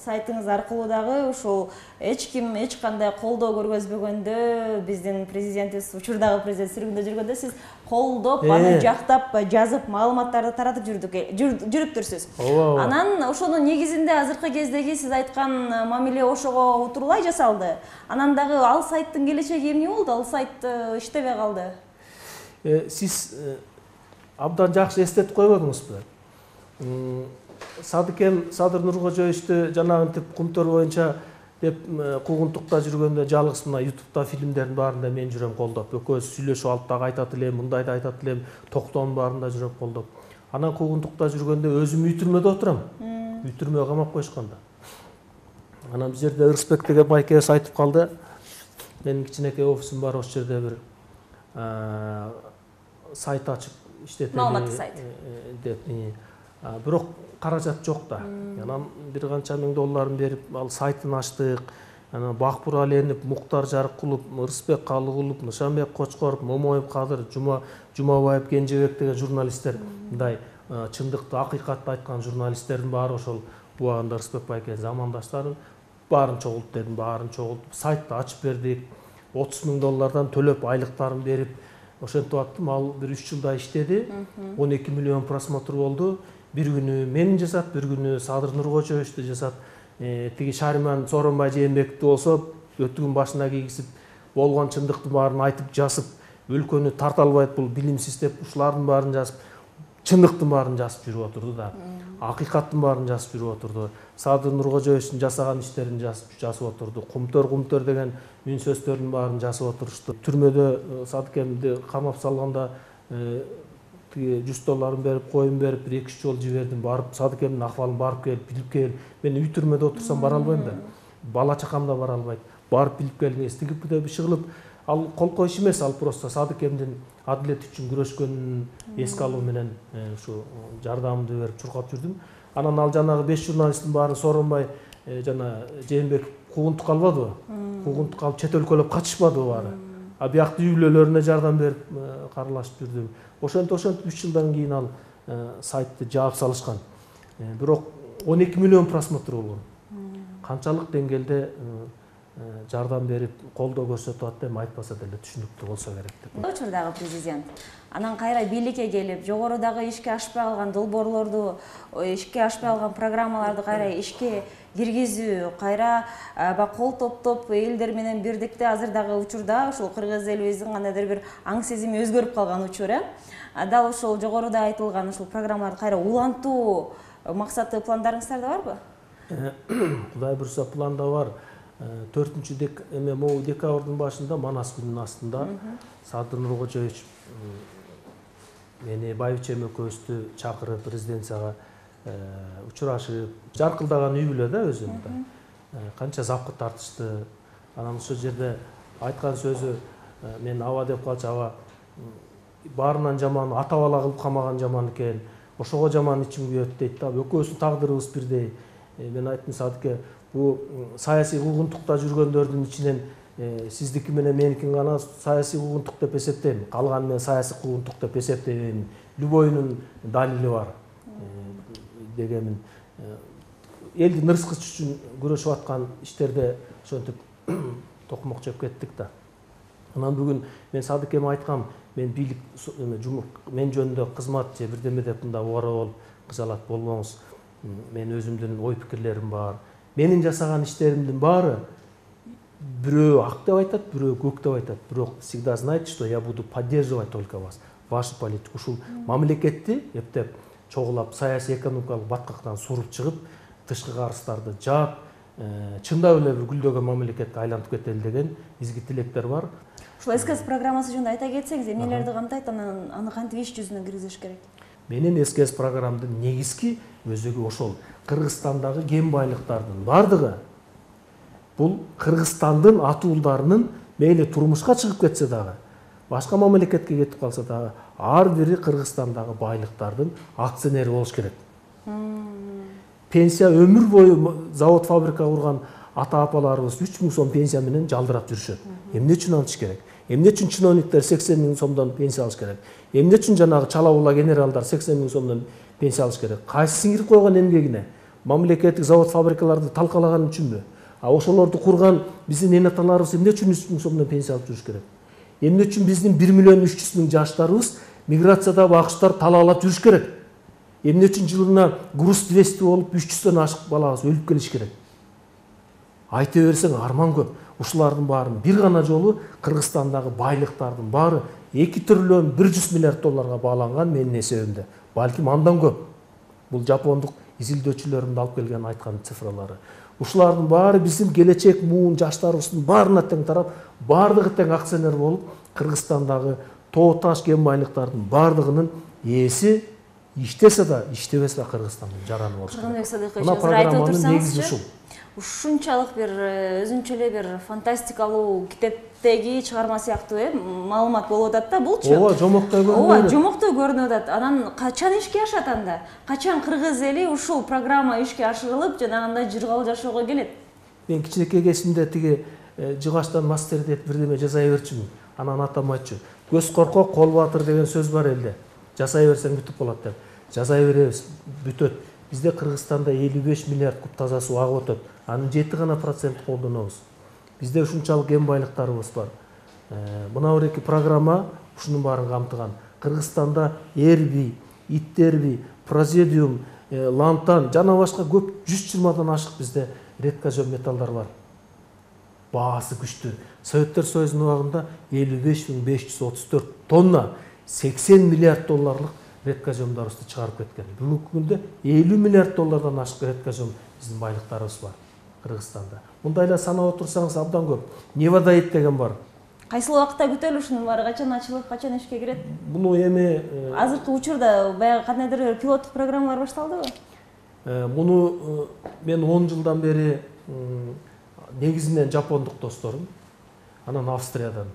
сайтыңыз аркылуу дагы ушул эч ким эч кандай колдоо көргөзбөгөндө, биздин президентибиз учурдагы президент сүргүндө жүргөндө сиз колдоп, аны жактап, жазып, маалыматтарды таратып жүрүптүрсүз. Анан ошонун негизинде азыркы кездеги сиз айткан мамиле ошого утурлай жасалды. Анан дагы ал сайттын келечеги эмне болду? Ал сайт иштебей калды. Сиз абдан жакшы эстетип койбодуңузбу? Садыр Нуркожоевичти жанагынтип кумтөр боюнча деп куугунтукта жүргөндө жалгыз мына ютубта фильмдердин баарында мен жүрөм колдоп, экөөбүз сүйлөшүп алып дагы айтат элем, мындайды айтат элем, токтоонун баарында жүрөм колдоп. Анан куугунтукта жүргөндө өзүм үй түрмөдө отурам. Үй түрмөгө камап коюшканда. Анан бул жерде Ырысбек деген байкебиз айтып калды. Менин кичинекей офисим бар, ошол жерде бир сайт ачып иштетели. Маалыматтык сайт. Деп. Бирок каражат жок да. Анан бир канча миң долларын берип, ал сайтын ачтык. Анан Бакбур Алиенов, Муктар Жарыкулов, Ырысбек Калыгулов, Нышанбек Кочкоров, Момоев Кадыр, Жумабаев Кенжебек деген журналисттер, мындай чындыкты, акыйкатты айткан журналисттердин баары ошол убагында Ырысбек байке замандаштарын баарын чогултуп дедим, баарын чогултуп, сайтты ачып бердик. 30 000 доллардан төлөп айлыктарын берип, ошентип аттым. Ал бир 3 жылда иштеди. 12 миллион просмотр болду. Бир күнү менин жасап, бир күнү Садыр Нуркожоевичти жасап, тиги Шариман Сооронбай Жээнбековду болсо өтүгүн башына кийгизип, болгон чындыктын баарын айтып жазып, өлкөнү тарта албайт бул билимсиз деп ушулардын баарын жазып, чындыктын баарын жазып жүрүп отурду да. Акыйкаттын баарын жазып жүрүп отурду. Садыр Нуркожоевичтин жасаган иштерин жазып отурду. Кумтөр деген үн сөздөрдүн баарын жазып отурушту. Түрмөдө Садыкемди камап салганда 100 долларын берип, коюн берип, 1-2 жол жибердим, барып Садыкемдин акыбалын барып келип, билип келип. Мен үй түрмөдө отурсам бара албайм да. Бала чакам да бара албайт. Барып билип келиңиз, тигип деп ишигилип, ал кол коюш эмес, ал просто Садыкемдин адилет үчүн күрөшкөнүн эске алуу менен ушу жардамымды берип чуркап жүрдүм. Анан ал жанагы 5 журналисттин баарын Сооронбай жана Жээнбеков куугунтукка албадыбы? Куугунтукка алып чет өлкөлөп качышпадыбы баары? А биякты үй бүлөлөрүнө жардам берип каралашып жүрдүм. Ошентип 3 жылдан кийин ал сайтты жаап салышкан. Бирок 12 миллион просмотр болгон. Канчалык деңгээлде жардам берип, колдоо көрсөтүп атты, эми айтпаса деле түшүнүктүү болсо керек деп. Учурдагы президент анан кайра бийликке келип, жогорудагы ишке ашпай калган долбоорлорду, ишке ашпай калган программаларды кайра ишке киргизүү, кайра кол топтоп элдер менен бирдикте азыр дагы учурда ушул кыргыз элибиздин кандайдыр бир аң сезими өзгөрүп калган учур, дал ошол жогоруда айтылган ушул программаларды кайра улантуу максаты, пландарыңыздарда барбы? Кудай буйрса планда бар. 4 декабрдын башында Манас күнүнүн астында Садыр Нуркожоевич мени байбичем экөөбүздү чакырып резиденцияга учурашып, жаркылдаган үй бүлө да өзүндө. Канча запкы тартышты. Анан ошол жерде айткан сөзү мен аба деп калчу, аба баарынан жаман, ата бала кылып камаган жаман экен. Ошого жаман ичим күйөт дейт да. Экөөбүздүн тагдырыбыз бирдей. Мен айттым, Садыке, бул саясий куугунтукта жүргөндөрдүн ичинен сиздики менен меникин гана саясий куугунтук деп эсептейм. Калганы мен саясий куугунтук деп эсептебейм. Любойунун далили бар дегенмин. Элдин ырыскычы үчүн күрөшүп аткан иштерде ошентип токмок жеп кеттик да. Анан бүгүн мен Садыкеме айткам, мен бийлик мен жөнүндө кызмат же бирдеме деп мында оора болуп кыжалат болбоңуз. Мен өзүмдүн ой пикирлерим бар. Менин жасаган иштеримдин баары бирөө ак деп айтат, бирөө көк деп айтат. Бирок всегда знаете, что я буду поддерживать только вас, вашу политику. Ушул мамлекетти эптеп чогулап, саясий экономикалык баткактан суруп чыгып, тышкы карыздарды жаап, чындап эле бир гүлдөгөн мамлекетке айлантып кетели деген изги тилектер бар. Ушул СКС программасы жөнүндө айта кетсеңиз, эмнелерди камтайт, анан аны кантип иш жүзүнө киргизиш керек? Менин СКС программамдын негизги өзөгү ошол Кыргызстандагы кен байлыктардын бардыгы Бул Кыргызстандын ата уулдарынын мейли турмушка чыгып кетсе дагы, башка мамлекетке кетип калса дагы, ар бири Кыргызстандагы байлыктардын акционери болуш керек. Пенсия өмүр бою завод фабрика курган ата апаларыбыз 3000 сом пенсия менен жалдырап жүрүшөт. Эмне үчүн алыш керек? Эмне үчүн чиновниктер 80 000 сомдон пенсия алыш керек? Эмне үчүн жанагы чала була генералдар 80 000 сомдон пенсия алыш керек? Кайсы сиңирип койгон эмгегине? Мамлекеттик завод фабрикаларды талкалаган үчүнбү? Ошолорду курган биздин эн аталарыбыз эмне үчүн 3 000 сомдон пенсия алып жүрүш керек? Эмне үчүн биздин 1 миллион 300 000 жаштарыбыз миграцияда багыштар талаалап жүрүш керек? Эмне үчүн жылына груз 200 болуп 300дөн ашык балабыз өлүп келиш керек? Айта берсең арман көп. Ушулардын баарын бир гана жолу Кыргызстандагы байлыктардын баары 2 триллион 100 миллиард долларга бааланган менин эсебимде. Балким андан көп. Бул жапондук изилдөөчүлөрдүн алып келген айткан цифралары. Ушулардын баары биздин келечек муун жаштарыбыздын баарына тең тарап, баардыгы тең акционер болуп, Кыргызстандагы тоо таш кен байлыктардын баардыгынын ээси иштесе да, иштебесе да Кыргызстандын жараны болуш керек. Кыргызбек Садыкович, азыр айтып отурсаңызчы, ушунчалык бир өзүнчө эле бир фантастикалуу китептеги чыгарма сыяктуу маалымат болуп атат да булчу. Ооба, жомоктой көрүнүп атат. Ооба, жомоктой көрүнүп атат. Анан качан ишке ашат анда? Качан кыргыз эли ушул программа ишке ашырылып, жанагындай жыргалуу жашоого келет? Мен кичинекей кезимде тиги жыгачтан мастер деп бирдеме жасай берчүмүн. Анан атам айтчу. Көз коркок, кол батыр деген сөз бар элде. Жасай берсең бүтүп калат деп. Жасай беребиз, бүтөт. Бизде Кыргызстанда 55 миллиард куб таза суу агып өтөт. Анын 7 гана процент колдонобуз. Бизде ушунчалык кен байлыктарыбыз бар. Мына бир эки программа ушунун баарын камтыган. Кыргызстанда эрби, иттерби, прозедиум, лантан жана башка көп 120дан ашык бизде редкожон металлдар бар. Баасы күчтүү. Советтер Союзунун убагында 55.534 тонна 80 миллиард долларлык редкожондарыбызды чыгарып кеткен. Бүгүнкү күндө 50 миллиард доллардан ашык редкожон биздин байлыктарыбыз бар Кыргызстанда. Мындайлар санап отурсаңыз абдан көп. Невадоид деген бар. Кайсыл убакытта күтөлү ушунун баары, качан ачылып, качан ишке кирет? Буну эми азыркы учурда баягы кандайдыр пилоттук программалар башталдыбы? Муну мен 10 жылдан бери негизинен жапондук досторум, анан Австриядан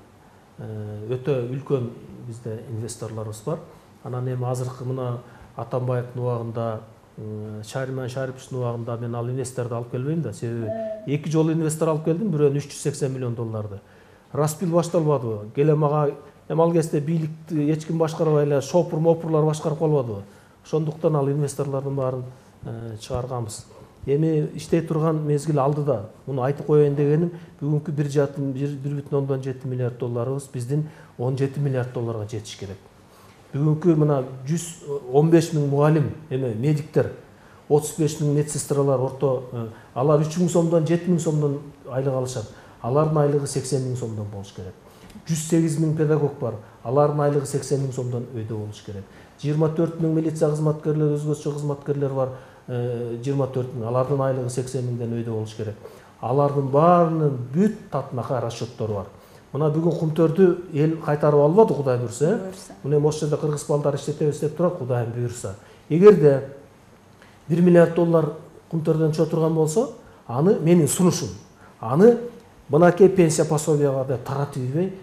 өтө үлкөн бизде инвесторлорубуз бар. Анан эми азыркы мына Атамбаевдин убагында, Шариман Шариповичтин убагында мен ал инвесторду алып келбейм да, себеби 2 жолу инвестор алып келдим, бирөөнү 380 миллион долларды. Распил башталбадыбы? Келе мага эми ал кезде бийликти эч ким башкарбай эле шопур-мопурлар башкарып калбадыбы? Ошондуктан ал инвесторлордун баарын чыгарганбыз. Эми иштей турган мезгил алдыда. Муну айтып коеюн дегеним, бүгүнкү 1,7 миллиард долларыбыз биздин 17 миллиард долларга жетиш керек. Бүгүнкү мына 115 000 мугалим, эми медиктер, 35 000 медсестралар орто, алар 3 000 сомдон 7 000 сомдон айлык алышат. Алардын айлыгы 80 000 сомдон болуш керек. 108 000 педагог бар. Алардын айлыгы 80 000 сомдон өйдө болуш керек. 24 000 милиция кызматкерлери, өзгөчө кызматкерлер бар. 24 000. Алардын айлыгы 80 000ден өйдө болуш керек. Алардын баарынын бүт татынакай расчеттору бар. Мына бүгүн Кумтөрдү эл кайтарып албады, Кудай буйрса. Мына ошол жерде кыргыз балдар иштетебиз деп турат, Кудайым буйрса. Эгерде 1 миллиард доллар Кумтөрдөн чыга турган болсо, аны менин сунушум. Аны мынакей пенсия пособияга деп таратып ийбей,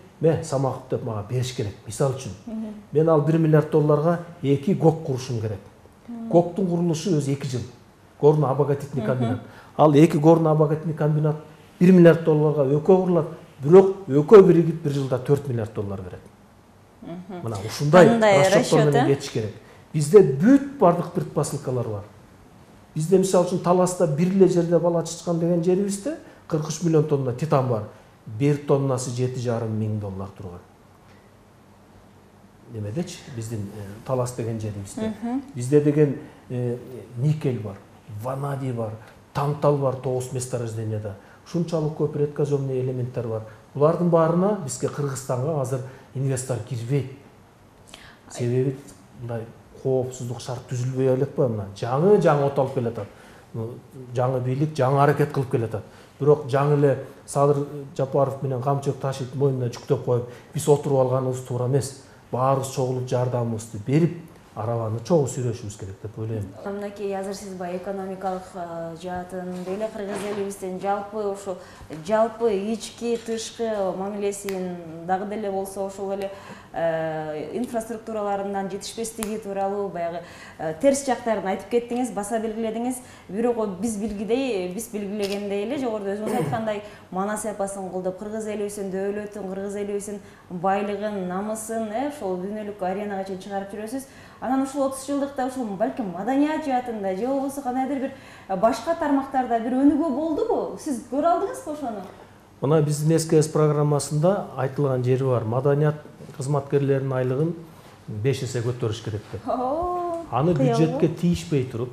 Самаков деп мага бериш керек. Мисал үчүн, мен ал 1 миллиард долларга 2 ГОК курушум керек. ГОКтун курулушу өзү 2 жыл. Горно-обогатительный комбинат. Ал 2 горно-обогатительный комбинат 1 миллиард долларга өкө курулат, бирок өкө биригип 1 жылда 4 миллиард доллар берет. Мына ушундай расчеттор менен кетиш керек. Бизде бүт бардык предпосылкалар бар. Бизде мисал үчүн Таласта бир эле жерде бала чычкан деген жерибизде 43 миллион тонна титан бар. 1 тоннасы 7,5 миң доллар турган. Немедечи биздин Талас деген жерибизде. Бизде деген никель бар, ванадий бар, тантал бар 9 месторожденияда. Ушунчалык көп редкожонный элементтер бар. Булардын баарына бизге Кыргызстанга азыр инвестор кирбейт. Себеби мындай коопсуздук шарт түзүлбөй элекпи, мына жаңы от алып келатат. Жаңы бийлик жаңы аракет кылып келатат. Бирок жаңы эле Садыр Жапаров менен камчык ташып мойнуна жүктөп коюп, биз отуруп алганыбыз туура эмес. Баарыбыз чогулуп жардамыбызды берип, арабаны чогуу сүйлөшүбүз керек деп ойлойм. Мынакей азыр сиз баягы экономикалык жаатын деле кыргыз элибиздин жалпы ички тышкы мамилесин дагы деле болсо ошол эле инфраструктураларынан жетишпестиги тууралуу баягы терс жактарын айтып кеттиңиз, баса белгиледиңиз. Бирок биз белгилегендей эле жогоруда өзүңүз айткандай Манас эпосун колдоп, кыргыз элибиздин дөөлөтүн, кыргыз элибиздин байлыгын, намысын ошол дүйнөлүк аренага чейин чыгарып жүрөсүз. Анан ушул 30 жылдыкта ушул балким маданият жаатында же болбосо кандайдыр бир башка тармактарда бир өнүгүү болдубу? Сиз көрө алдыңызбы ошону? Мына биздин СКС программасында айтылган жери бар. Маданият кызматкерлеринин айлыгын 5 эсе көтөрүш керек деп. Аны бюджетке тийишпей туруп,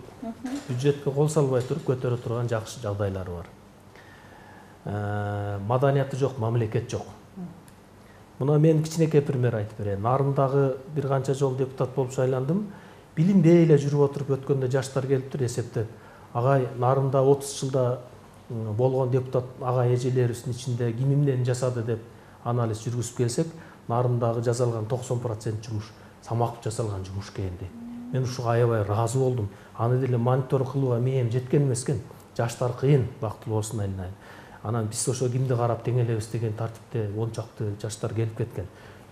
бюджетке кол салбай туруп көтөрө турган жакшы жагдайлар бар. Маданияты жок, мамлекет жок. Мына мен кичинекей пример айтып берейин. Нарындагы бир канча жолу депутат болуп шайландым. Билинбей эле жүрүп отуруп өткөндө жаштар келиптир эсептеп. Агай, нарында 30 жылда болгон депутат агай эжелерибиздин ичинде ким эмнени жасады деп анализ жүргүзүп келсек, нарындагы жасалган 90% жумуш Самаков жасалган жумуш экен дейт. Мен ушуга аябай ыраазы болдум. Аны деле монитор кылууга мээм жеткен эмес экен. Жаштар кыйын, бактылуу болсун айнайын. Анан биз ошо кимди карап теңелебиз деген тартипте ончакты жаштар келип кеткен.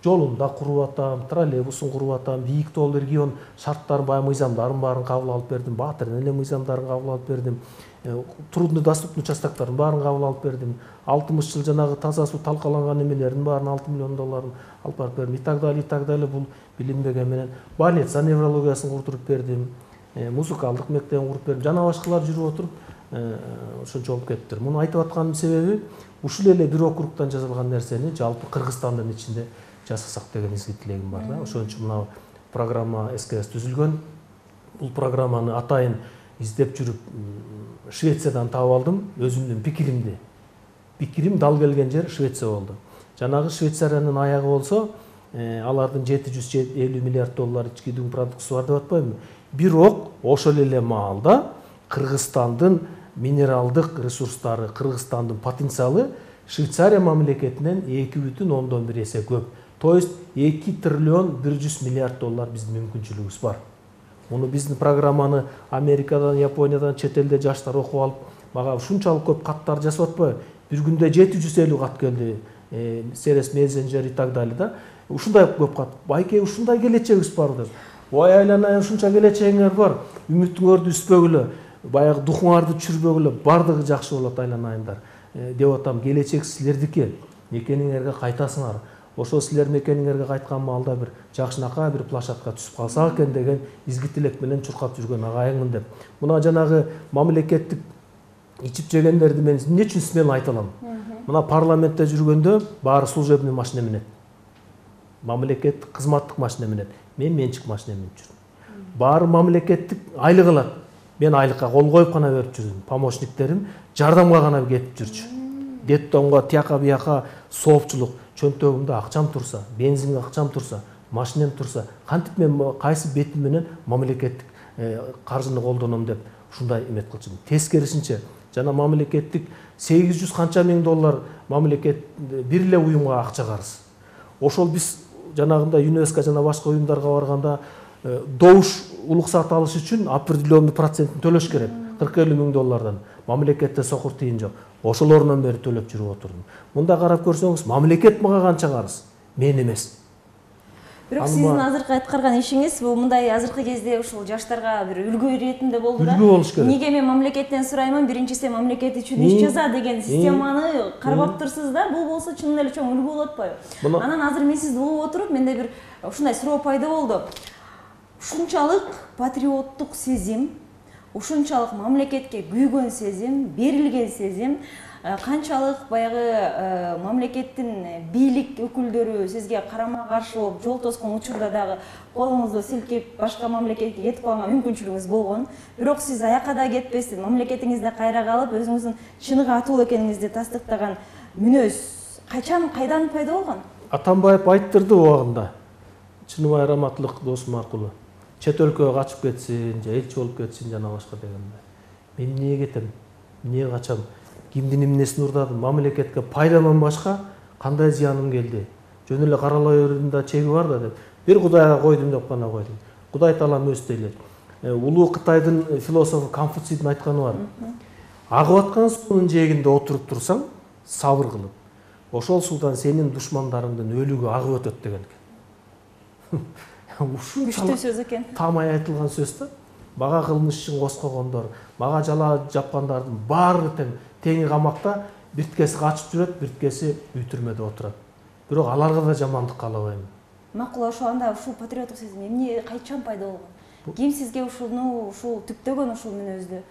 Жолун да куруп атам, троллейбусун куруп атам, бийик тоол регион шарттарын баягы мыйзамдарын баарын кабыл алып бердим, Баатырдын эле мыйзамдарын кабыл алып бердим. Трудно доступный участоктордун баарын кабыл алып бердим. 60 жыл жанагы таза суу талкаланган эмелердин баарын 6 миллион долларын алып барып бердим. И так далее бул билинбеген менен больница неврологиясын курдуруп бердим, музыкалдык мектебин куруп бердим. Жана башкалар жүрүп отуруп ошончо болуп кетиптир. Муну айтып атканымдын себеби ушул эле бир округтан жасалган нерсени жалпы Кыргызстандын ичинде жасасак деген изги тилегим бар да. Ошон үчүн мына программа СКС түзүлгөн. Бул программаны атайын издеп жүрүп Швециядан таап алдым. Өзүмдүн пикирим дал келген жер Швеция болду. Жанагы Швейцариянын аягы болсо, алардын 750 миллиард доллар ички дүң продукциясы бар деп атпаймынбы? Бирок ошол эле маалда Кыргызстандын минералдык ресурстары, Кыргызстандын потенциалы Швейцария мамлекетинен 2,1 эсе көп. То есть 2 триллион 100 миллиард доллар биздин мүмкүнчүлүгүбүз бар. Муну биздин программаны Америкадан, Япониядан, чет элде жаштар окуп алып, мага ушунчалык көп каттар жасап атпайбы? Бир күндө 750 кат келди. Серес мессенджер и так далее да. Ушундай көп кат. Байке ушундай келечегибиз бар деп. Ой айланайын, ушунча келечегиңер бар. Үмүтүңөрдү үзбөгүлө, баягы духуңарды түшүрбөгүлө, бардыгы жакшы болот айланайындар. Деп атам, келечек силердики. Мекениңерге кайтасыңар. Ошо силер мекениңерге кайткан маалда бир жакшынакай бир площадка түшүп калсак экен деген изги тилек менен чуркап жүргөн агайыңмын деп. Мына жанагы мамлекеттик ичип жегендерди мен эмне үчүн смело айта алам? Мына парламентте жүргөндө баары служебный машина менет. Мамлекеттик кызматтык машина менет. Мен менчик машина менеп жүрдүм. Баары мамлекеттик айлык алат. Мен айлыкка кол коюп гана берип жүрдүм. Помощниктерим жардамга гана кетип жүрчү. Детдомго тияка бияка соопчулук, чөнтөгүмдө акчам турса, бензинге акчам турса, машинем турса, кантип мен кайсы бетим менен мамлекеттик каржыны колдоном деп ушундай эмет кылчумун. Тескерисинче, жана мамлекеттик 800 канча миң доллар мамлекет бир эле уюмга акча карыз. Ошол биз жанагында ЮНЕСКО жана башка уюмдарга барганда добуш уруксат алыш үчүн определенный процентин төлөш керек. 40-50 миң доллардан. Мамлекетте сокур тыйын жок. Ошолордон бери төлөп жүрүп отурдум. Мында карап көрсөңүз, мамлекет мага канча карыз? Мен эмес. Бирок сиздин азыркы аткарган ишиңиз бул мындай азыркы кезде ушул жаштарга бир үлгү иретинде болду да. Үлгү болуш керек. Эмнеге мен мамлекеттен сураймын, биринчиси мамлекет үчүн иш жаза деген системаны кармап турсуз да. Бул болсо чынын эле чоң үлгү болот атпайбы? Анан азыр мен сизди угуп отуруп, менде бир ушундай суроо пайда болду. Ушунчалык патриоттук сезим, ушунчалык мамлекетке күйгөн сезим, берилген сезим, канчалык баягы мамлекеттин бийлик өкүлдөрү сизге карама каршы болуп жол тоскон учурда дагы колуңузду силкип башка мамлекетке кетип калган мүмкүнчүлүгүңүз болгон. Бирок сиз аякка да кетпестен мамлекетиңизде кайра калып, өзүңүздүн чыныгы атуу экениңизди тастыктаган мүнөз качан, кайдан пайда болгон? Атамбаев айттырды убагында. Чыныбай раматтылык досум аркылуу. Чет өлкөгө качып кетсин, же элчи болуп кетсин жана башка дегенде. Мен эмнеге кетем? Эмнеге качам? Кимдин эмнесин урдадым? Мамлекетке пайдаман башка кандай зыяным келди? Жөн эле каралай берүүнүн да чеги бар да деп. Бир Кудайга койдум деп гана койдум. Кудай таалам өз дейли. Улуу Кытайдын философу Конфуцийдин айтканы бар. Агып аткан суунун жээгинде отуруп турсаң, сабыр кылып, ошол суудан сенин душмандарыңдын өлүгү агып өтөт деген экен. Күчтүү сөз экен. Тамай айтылган сөз да. Мага кылмыш үчүн коскогондор, мага жала жапкандардын баары тең камакта, бирткеси качып жүрөт, бирткеси үй түрмөдө отурат. Бирок аларга да жамандык каалабайм. Макул, ошо анда ушул патриоттук сезим эмне кайчан пайда болгон? Ким сизге ушул түптөгөн ушул мүнөздү?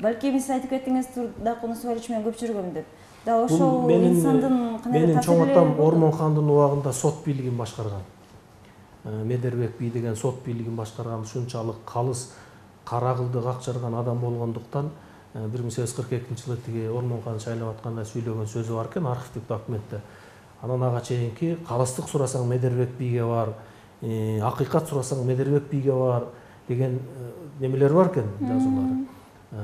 Балки сиз айтып кеттиңиз, Турдакунус Валич менен көп жүргөм деп. Дал ошол инсандын кандайдыр менин чоң атам Ормонхандын убагында сот бийлигин башкарган. Медербек би деген сот бийлигин башкарган, ушунчалык калыс кара кылды какчарган адам болгондуктан 1842-жылы тиги Ормонхан шайлап атканда сүйлөгөн сөзү бар экен архивдик документте. Анан ага чейинки калыстык сурасаң Медербек бийге бар, акыйкат сурасаң Медербек бийге бар деген немелер бар экен, жазуулары.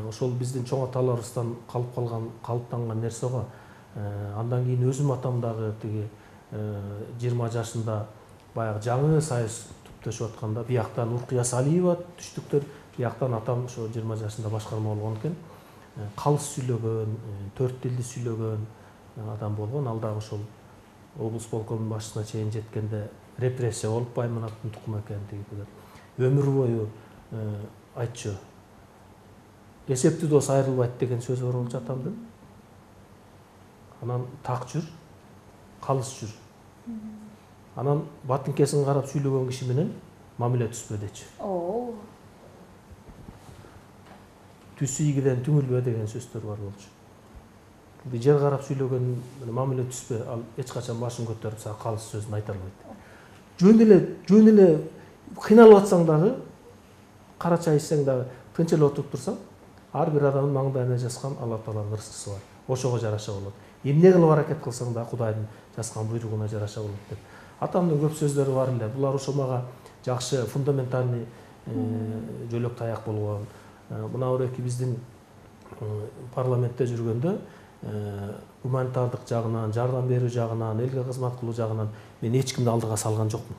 Ошол биздин чоң аталарыбыздан калып калган, калыптанган нерсе го. Андан кийин өзүм атам дагы тиги 20 жашында баягы жаңы сайыс түптөшүп атканда бияктан Уркуя Салиева түштүктөр, бияктан атам ошо 20 жашында башкарма болгон экен. Калыс сүйлөгөн, 4 тилди сүйлөгөн адам болгон. Ал дагы ошол облус полкомунун башчысына чейин жеткенде репрессия болуп Баймунаттын тукуму экен деген. Өмүр бою айтчу. Эсептүү дос айрылбайт деген сөзү бар болчу атамдын. Анан так жүр, калыс жүр. Анан батынкесин карап сүйлөгөн киши менен мамиле түспө дечи. Түсү ийгиден түңүлбө деген сөздөр бар болчу. Жер карап сүйлөгөн мамиле түспө, ал эч качан башын көтөрүп сага калыс сөзүн айта албайт. Жөн эле кыйналып атсаң дагы, кара чай ичсең дагы, тынч эле отуруп турсаң, ар бир адамдын маңдайына жазган Алла Тааланын ырыскысы бар. Ошого жараша болот. Эмне кылып аракет кылсаң да Кудайдын жазган буйругуна жараша болот деп. Атамдын көп сөздөрү бар эле. Булар ошо мага жакшы фундаментальный жөлөк таяк болгон. Мына өреки биздин парламентте жүргөндө гуманитардык жагынан, жардам берүү жагынан, элге кызмат кылуу жагынан мен эч кимди алдыга салган жокмун.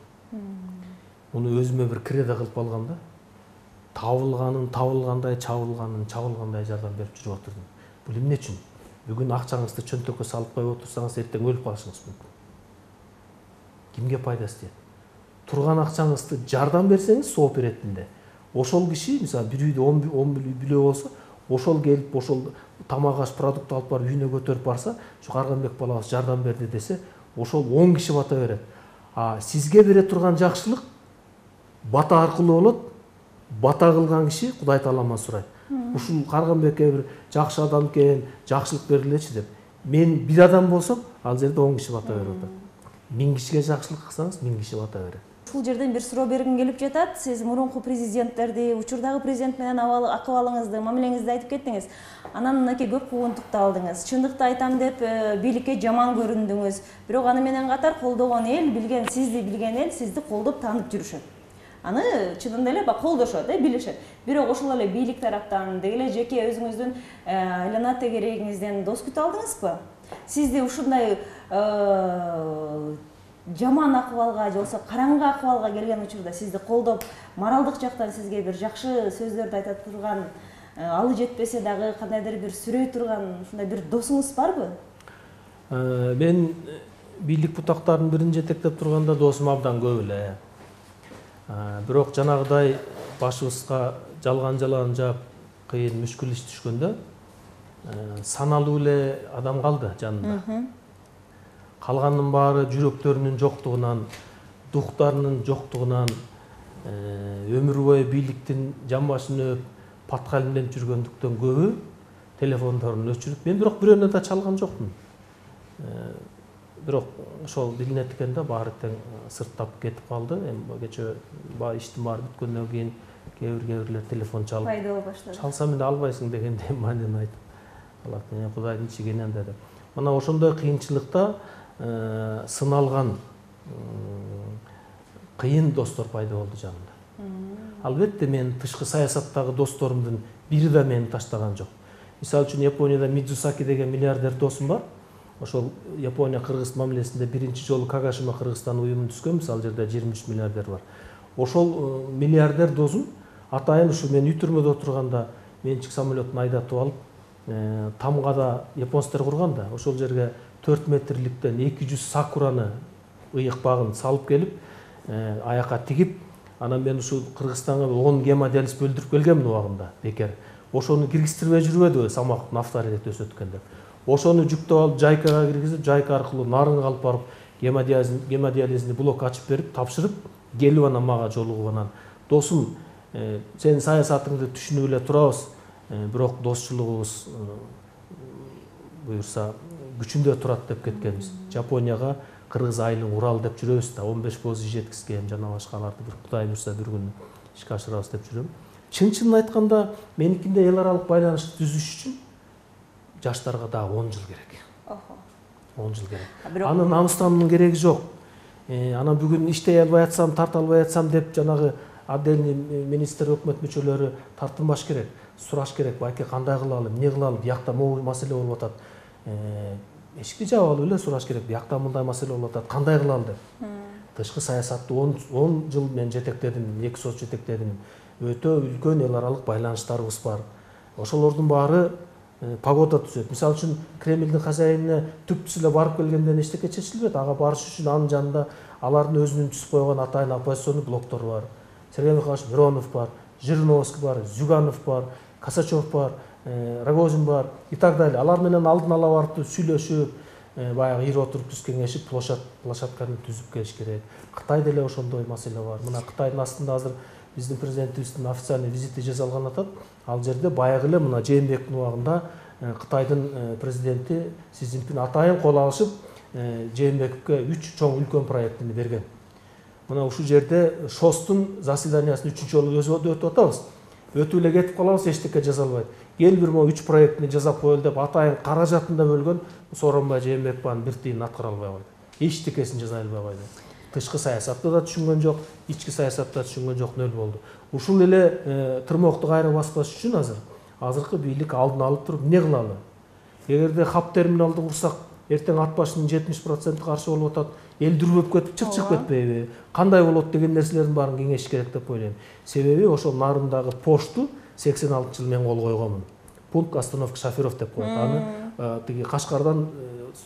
Муну өзүмө бир кредо кылып алгам да. Табылганын табылгандай, чабылгандай жардам берип жүрүп отурдум. Бул эмне үчүн? Бүгүн акчаңызды чөнтөккө салып коюп отурсаңыз, эртең өлүп калышыңыз мүмкүн. Кимге пайдасы тиет? Турган акчаңызды жардам берсеңиз сооп иретинде. Ошол киши, мисалы, бир үйдө 10 бүлө болсо, ошол келип, ошол тамак аш продукт алып барып үйүнө көтөрүп барса, ушу Карганбек балабыз жардам берди десе, ошол 10 киши бата берет. Сизге бере турган жакшылык бата аркылуу болот. Бата кылган киши Кудай Тааламан сурайт. Ушул Карганбекке бир жакшы адам экен, жакшылык бергилечи деп. Мен бир адам болсом, ал жерде 10 киши бата берип атат. 1000 кишиге жакшылык кылсаңыз, 1000 киши бата берет. Ушул жерден бир суроо бергим келип жатат. Сиз мурунку президенттерди, учурдагы президент менен акыбалыңызды, мамилеңизди айтып кеттиңиз. Анан мынакей көп куугунтукту алдыңыз. Чындыкты айтам деп бийликке жаман көрүндүңүз. Бирок аны менен катар колдогон эл, сизди билген эл сизди колдоп таанып жүрүшөт. Аны чынында эле колдошот, билишет. Бирок ошол эле бийлик тараптан, деги эле жеке өзүңүздүн айлана тегерегиңизден дос күтө алдыңызбы? Сизди ушундай жаман акыбалга же болбосо караңгы акыбалга келген учурда сизди колдоп, моралдык жактан сизге бир жакшы сөздөрдү айта турган, алы жетпесе дагы кандайдыр бир сүрөй турган ушундай бир досуңуз барбы? Мен бийлик бутактарын бирин жетектеп турганда досум абдан көп эле. Бирок жанагыдай башыбызга жалган жап кыйын мүшкүл иш түшкөндө саналуу эле адам калды жанында. Калганын баары жүрөктөрүнүн жоктугунан, духтарынын жоктугунан, өмүр бою бийликтин жамбашын өп, паткалимденип жүргөндүктөн көбү телефондорун өчүрүп, мен бирок бирөөнө да чалган жокмун. Бирок ошол билинет экен да, баары тең сырттап кетип калды. Кечээ иштин баары бүткөндөн кийин кээ-бирлер телефон чалып, пайда боло баштады. Чалсам эле албайсың дегенде манден айтып алат. Кудайдын чигинен деди. Мына ошондой кыйынчылыкта сыналган кыйын достор пайда болду жанымда. Албетте мен тышкы саясаттагы досторумдун бири да мени таштаган жок. Мисалы үчүн Японияда Мидзусаки деген миллиардер досум бар. Ошол Япония Кыргыз мамилесинде биринчи жолу Кагашима Кыргызстан уюмун түзгөн, мисалы жерде 23 миллиардер бар. ошол миллиардер досум атайын ушу мен үй түрмөдө отурганда менчик самолетун айдатып алып Тамгада японцтар курган да, ошол жерге 4 метрликтен 200 сакураны ыйык багын салып келип, аяка тигип, анан мен ушу Кыргызстанга 10 гемодиализ бөлдүрүп келгемин убагында бекер. Ошону киргизтирбей жүрбөдүбү самак нафталет өсөткөн деп. Ошону жүктөп алып Жайкага киргизип, Жайка аркылуу Нарынга алып барып, гемодиализни блок ачып берип, тапшырып, келип анан мага жолугуп анан досум, сенин саясатыңды түшүнүп эле турабыз, бирок досчулугубуз буюрса күчүндө турат деп кеткенбиз. Жапонияга Кыргыз айылын Урал деп жүрөбүз да, 15 боз жеткизген жана башкаларды бир Кудай буйрса бир күн ишке ашырабыз деп жүрөм. Чын айтканда, меникинде эл аралык байланышты түзүш үчүн жаштарга дагы 10 жыл керек. 10 жыл керек. Анын намыстануунун кереги жок. Анан бүгүн иштей албай атсам, тарта албай атсам деп жанагы отдельный министр, өкмөт мүчөлөрү тартынбаш керек. Сураш керек, байке кандай кылалы, эмне кылалы, биякта могу маселе болуп атат. Эшикти жаап алып эле сураш керек, биякта мындай маселе болуп атат, кандай кылалы деп. Тышкы саясатты 10 жыл мен жетектедим, 2 сот жетектедим. Өтө үлкөн эл аралык байланыштарыбыз бар. Ошолордун баары погода түзөт. Мисалы үчүн Кремлдин хозяинine түптүс эле барып келгенден эчтеке чечилбейт. Ага барыш үчүн анын жанында алардын өзүнүн түзүп койгон атайын оппозиционный блоктор бар. Сергей Михайлович Миронов бар, Жириновский бар, Зюганов бар, Косачев бар, Рогозин бар и так далее. Алар менен алдын ала барып сүйлөшүп, баягы ир отуруп түз кеңешип, площадканы түзүп келиш керек. Кытайда эле ошондой маселе бар. Мына Кытайдын астында азыр биздин президентибиздин официальный визити жасалган атат. Ал жерде баягы эле мына Жээнбектин убагында Кытайдын президенти Си Цзиньпин атайын кол алышып, Жээнбековке 3 чоң үлкөн проектини берген. Мына ушул жерде ШОСтун заседаниясын 3-чү жолу өтүп атабыз. Өтүп эле кетип калабыз, эчтеке жазалбайт. Эл бир 3 проектини жасап коелу деп атайын каражатын да бөлгөн Сооронбай Жээнбеков анын бир тыйын аткара албай койду. Эчтекесин жасай албай койду. Тышкы саясатты да түшүнгөн жок, ички саясатты да түшүнгөн жок, нөл болду. Ушул эле тырмокту кайра баспаш үчүн азыркы бийлик алдын алып туруп эмне кылалы? Эгерде хаб терминалды курсак, эртең ат башынын 70% каршы болуп атат, эл дүрбөп кетип чык кетпейби? Кандай болот деген нерселердин баарын кеңешиш керек деп ойлойм. Себеби ошол Нарындагы пошту 86-жылы мен кол койгонмун. Пункт остановка шоферов деп коет. Аны тиги Кашкардан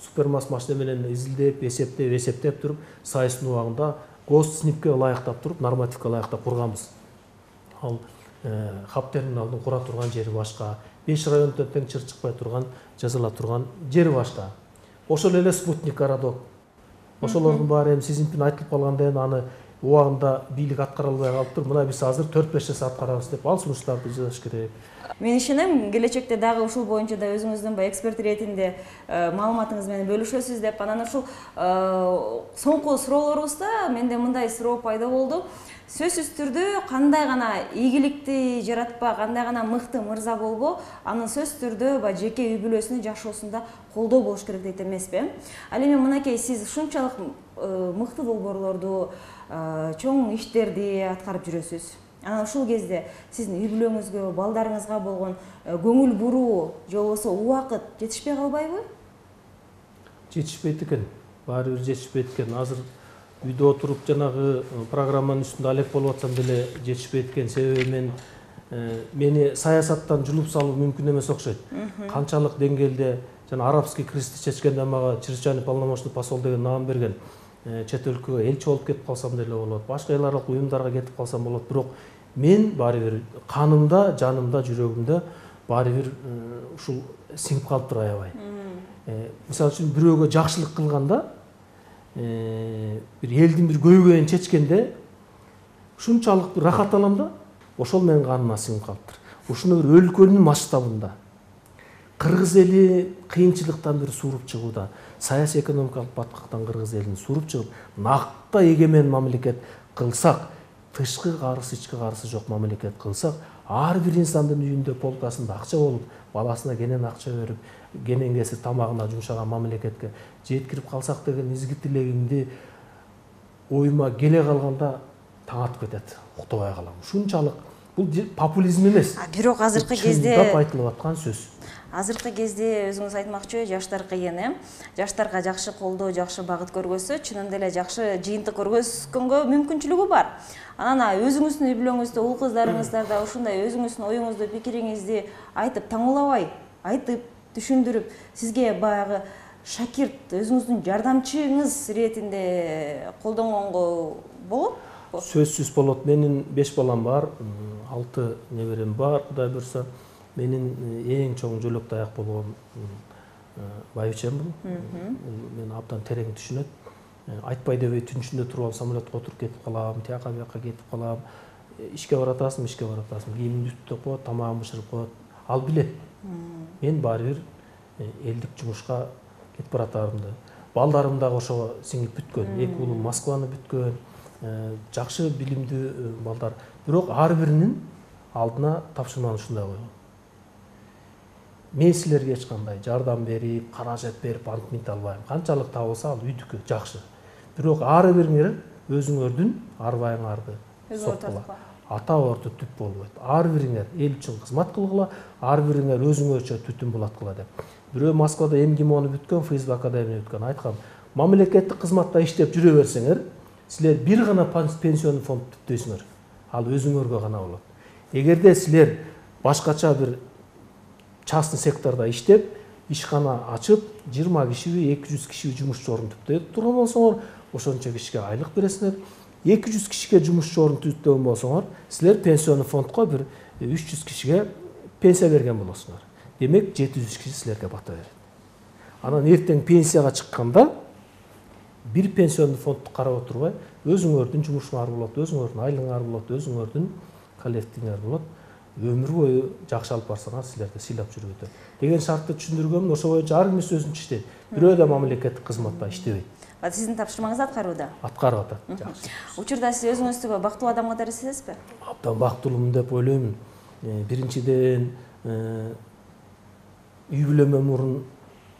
супермас машина менен изилдеп, эсептеп туруп, сайыстын убагында госснимке ылайыктап туруп, нормативке ылайыктап курганбыз. Ал хаб терминалдын кура турган жери башка, 5 райондон тең чыр чыкпай турган, жазыла турган жери башка. Ошол эле спутник городок. Ошолордун баары эми Си Цзиньпин айтылып калгандан аны убагында бийлик аткара албай калыптыр. Мына биз азыр 4-5 жыл аткарабыз деп ал сунуштарды жазыш керек. Мен ишенем, келечекте дагы ушул боюнча да өзүңүздүн эксперт иретинде маалыматыңыз менен бөлүшөсүз деп. Анан ушул соңку суроолорубузда менде мындай суроо пайда болду. Сөзсүз түрдө кандай гана ийгиликти жаратпа, кандай гана мыкты мырза болбо, анын сөзсүз түрдө жеке үй бүлөсүнүн жашоосунда колдоо болуш керек дейт эмеспи? Ал эми мынакей сиз ушунчалык мыкты долбоорлорду, чоң иштерди аткарып жүрөсүз. Анан ушул кезде сиздин үй бүлөңүзгө, балдарыңызга болгон көңүл буруу же болбосо убакыт жетишпей калбайбы? Жетишпейт экен. Баары бир жетишпейт экен. Азыр үйдө отуруп жанагы программанын үстүндө алек болуп атсам деле жетишпейт экен. Себеби мени саясаттан жулуп салуу мүмкүн эмес окшойт. Канчалык деңгээлде жана арабский кризисти чечкенде мага чрезвычайный полномочный посол деген наам берген. Чет өлкөгө элчи болуп кетип калсам деле болот. Башка эл аралык уюмдарга кетип калсам болот. Бирок мен баары бир канымда, жанымда, жүрөгүмдө баары бир ушул сиңип калыптыр аябай. Мисалы үчүн бирөөгө жакшылык кылганда, бир элдин бир көйгөйүн чечкенде ушунчалык бир рахат алам да, ошол менин каныма сиңип калыптыр. Ушуну бир өлкөнүн масштабында Кыргыз эли кыйынчылыктан бир сууруп чыгууда, саясий экономикалык баткактан Кыргыз элин сууруп чыгып, накта эгемен мамлекет кылсак, тышкы карысы, ички карысы жок мамлекет кылсак, ар бир инсандын үйүндө полкасында акча болуп, баласына кенен акча берип, кенен кесир тамагына жумшаган мамлекетке жеткирип калсак деген изги тилегимди оюма келе калганда таң атып кетет, уктабай калам. Ушунчалык бул популизм эмес. Бирок азыркы кезде чындап айтылып аткан сөз. азыркы кезде өзүңүз айтмакчы, жаштар кыйын, жаштарга жакшы колдоо, жакшы багыт көргөзсө, чынында эле жакшы жыйынтык көргөзгөнгө мүмкүнчүлүгү бар. Анан өзүңүздүн үй-бүлөңүздө, уул кыздарыңыздарда ушундай өзүңүздүн оюңузду, пикириңизди айтып, таңуулабай, айтып, түшүндүрүп, сизге баягы шакирт, өзүңүздүн жардамчыңыз иретинде колдонгонго болот? Сөзсүз болот. Менин 5 балам бар, 6 неберем бар, Кудай буйрса. Менин эң чоң жөлөк таяк болгон байбичем бул. Мен абдан терең түшүнөт. Айтпай дебей түн ичинде туруп алып самолетко отуруп кетип калам, тияка бияка кетип калам. Ишке баратасың, кийимиңди үтүп коет, тамагын бышырып коет. Ал билет. Мен баары бир элдик жумушка кетип баратарымды. Балдарым дагы ошого сиңип бүткөн. 2 уулум Москваны бүткөн. Жакшы билимдүү балдар. Бирок ар биринин алдына тапшырманы ушундай койгон. Мен силерге эч кандай жардам берип, каражат берип антминт албайм. Канчалык табылса ал үйдүкү жакшы. Бирок ар бириңер өзүңөрдүн арбайыңарды соккула. Ата орду түп болбойт. Ар бириңер эл үчүн кызмат кылгыла, ар бириңер өзүңөрчө түтүн булаткыла деп. Бирөө Москвада МГИМОну бүткөн, ФСБ академияны бүткөн. Айткан, мамлекеттик кызматта иштеп жүрө берсеңер, силер бир гана пенсионный фонд түптөйсүңөр. Ал өзүңөргө гана болот. Эгерде силер башкача бир частный секторда иштеп, ишкана ачып, 20 кишиби, 200 кишиби жумушчу орун түптөп турган болсоңор, ошончо кишиге айлык бересиңер. 200 кишиге жумушчу орун түптөгөн болсоңор, силер пенсионный фондко бир 300 кишиге пенсия берген болосуңар. Демек 700 киши силерге бата берет. Анан эртең пенсияга чыкканда бир пенсионный фондду карап отурбай, өзүңөрдүн жумушуңар болот, өзүңөрдүн айлыгыңар болот, өзүңөрдүн коллективиңер болот. Өмүр бою жакшы алып барсаңар, силерди сыйлап жүрөт деген шартты түшүндүргөмүн. Ошо боюнча ар ким өзүнчө иштейт. Бирөө да мамлекеттик кызматта иштебейт. Сиздин тапшырмаңызды аткарууда? Аткарып атат. Жакшы. Учурда сиз өзүңүздү бактылуу адам катары сезесизби? Абдан бактылуумун деп ойлоймун. Биринчиден, үй-бүлөмө мурун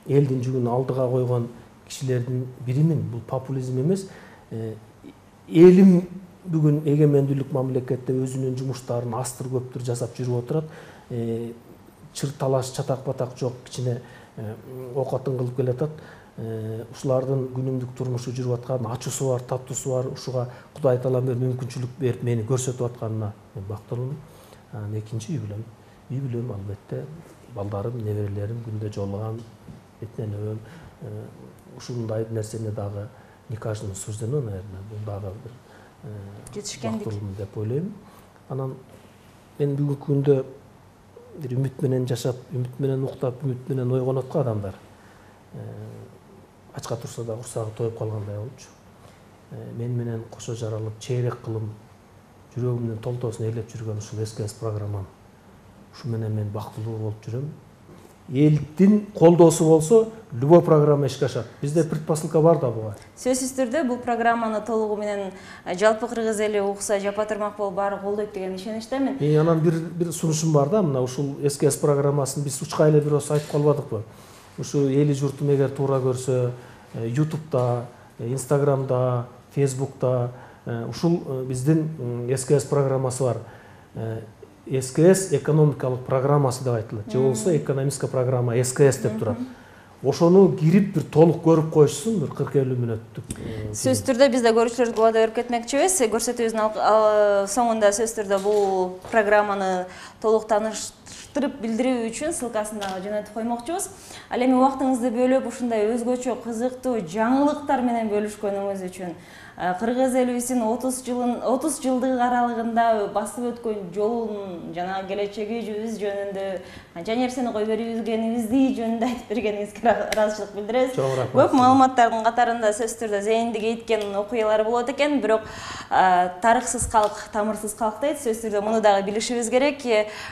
элдин жүгүн алдыга койгон кишилердин биримин. Бул популизм эмес. Элим бүгүн эгемендүүлүк мамлекетте өзүнүн жумуштарын астыр көптүр жасап жүрүп отурат. Чыр талаш, чатак батак жок, кичине окатын кылып келатат. Ушулардын күнүмдүк турмушу жүрүп аткан, ачуусу бар, таттуусу бар. Ушуга Кудай таалам мүмкүнчүлүк берип мени көрсөтүп атканына мен бактылуумун. Экинчи үй-бүлөм. Үй-бүлөм албетте балдарым, неберелерим, күндө жолугам, этненебем. Ушундай нерсени дагы не каждому суждено, наверное, бул дагы бир бактылуумун деп ойлойм. Анан мен бүгүнкү күндө бир үмүт менен жашап, үмүт менен уктап, үмүт менен ойгонот го адамдар. Ачка турса да курсагы тоюп калгандай болчу. Мен менен кошо жаралып, чейрек кылым жүрөгүмдүн толтоосун ээлеп жүргөн ушул СКС программам. Ушу менен мен бактылуу болуп жүрөм. Элдин колдоосу болсо, любой программа ишке ашат. Бизде предпосылка бар да буга. Сөзсүз түрдө бул программаны толугу менен жалпы кыргыз эли укса, жапа турмак болуп баары колдойт деген ишеничтемин. Анан бир сунушум бар да, мына ушул СКС программасын биз учка эле бир ос айтып калбадыкпы? Ушу эли журтум эгер туура көрсө, YouTube'да, Instagram'да, Facebook'та ушул биздин СКС программасы бар. СКС экономикалык программасы деп айтылат. Же болбосо экономическая программа СКС деп турат. Ошону кирип бир толук көрүп коюшсун, бир 40-50 мүнөттүк. Сөз түрдө биз да көрүүчүлөргө убада берип кетмекчибиз. Көрсөтүүбүздүн соңунда сөз түрдө бул программаны толук тааныштырып билдирүү үчүн ссылкасын дагы жөнөтүп коймокчубуз. Ал эми убактыңызды бөлүп ушундай өзгөчө кызыктуу жаңылыктар менен бөлүшкөнүңүз үчүн кыргыз элибиздин 30 жылдыгы аралыгында басып өткөн жолун жана келечегибиз жөнүндө канча нерсени кой бергенибизди жөнүндө айтып бергениңизге ыраазычылык билдиребиз. Көп маалыматтардын катарында сөз түрдө зээнди кейткен окуялар болот экен, бирок тарыхсыз калк, тамырсыз калк дейт. Сөз түрдө муну дагы билишибиз керек.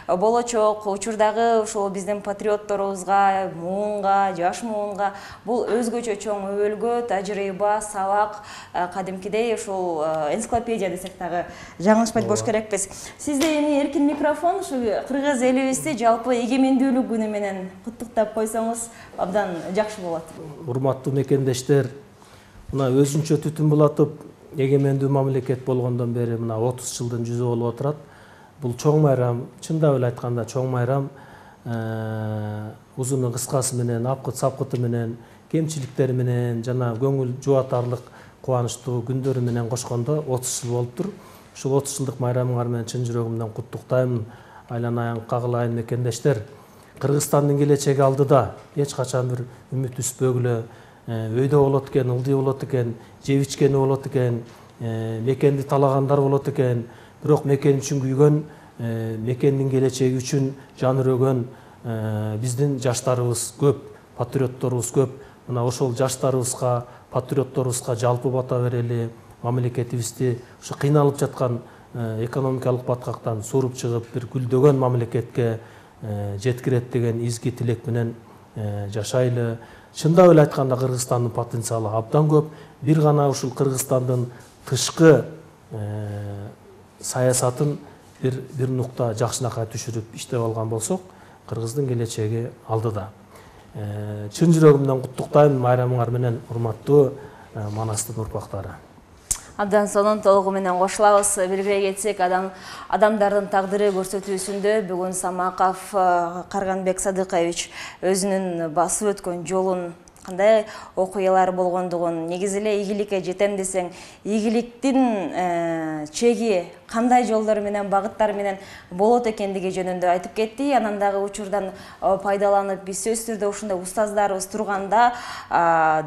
Болочок учурдагы ошол биздин патриотторубузга, муунга, жаш муунга бул өзгөчө чоң өбөлгө, тажрыйба, сабак, кадимкидей ушул энциклопедия десек дагы жаңылышпайт болуш керекпиз. Сизде эми эркин микрофон, ушу кыргыз элибизди жалпы эгемендүүлүк күнү менен куттуктап койсоңуз абдан жакшы болот. Урматтуу мекендештер, мына өзүнчө түтүн булатып, эгемендүү мамлекет болгондон бери мына 30 жылдын жүзү болуп отурат. Бул чоң майрам, чындап эле айтканда чоң майрам. узуну кыскасы менен, апкыт сапкыты менен, кемчиликтери менен жана көңүл жубатарлык кубанычтуу күндөрү менен кошкондо 30 жыл болуптур. Ушул 30 жылдык майрамыңар менен чын жүрөгүмдөн куттуктайм. Айланайын, кагылайын мекендештер. Кыргызстандын келечеги алдыда. Эч качан бир үмүт үзбөгүлө. Өйдө болот экен, ылдый болот экен, жеп ичкени болот экен, мекенди талагандар болот экен. Бирок мекен үчүн күйгөн, мекендин келечеги үчүн жан өрөгөн биздин жаштарыбыз көп, патриотторубуз көп. Мына ошол жаштарыбызга, патриотторубузга жалпы бата берели, мамлекетибизди ушу кыйналып жаткан экономикалык баткактан сууруп чыгып, бир гүлдөгөн мамлекетке жеткирет деген изги тилек менен жашайлы. Чындап эле айтканда Кыргызстандын потенциалы абдан көп. Бир гана ушул Кыргызстандын тышкы саясатын бир нукта жакшынакай түшүрүп иштеп алган болсок, Кыргыздын келечеги алдыда. Чын жүрөгүмдөн куттуктайм майрамыңар менен, урматтуу Манастын урпактары. Абдан сонун толугу менен кошулабыз. Белгилей кетсек, адамдардын тагдыры көрсөтүүсүндө бүгүн Самаков Карганбек Садыкович өзүнүн басып өткөн жолун, кандай окуялар болгондугун, негизи эле ийгиликке жетем десең, ийгиликтин чеги кандай жолдор менен, багыттар менен болот экендиги жөнүндө айтып кетти. Анан дагы учурдан пайдаланып, биз сөзсүз түрдө ушундай устаздарыбыз турганда,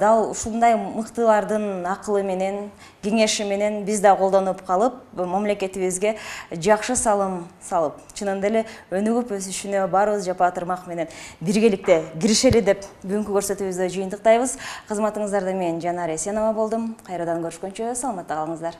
дал ушундай мыктылардын акылы менен, кеңеши менен биз да колдонуп калып, мамлекетибизге жакшы салым салып, чынында эле өнүгүп өсүшүнө баарыбыз жапа-тырмак менен биргеликте киришели деп бүгүнкү көрсөтүүбүздө жыйынтыктайбыз. Кызматыңыздарда мен Жанар Эсенова болдум. Кайрадан көрүшкөнчө саламатта калыңыздар.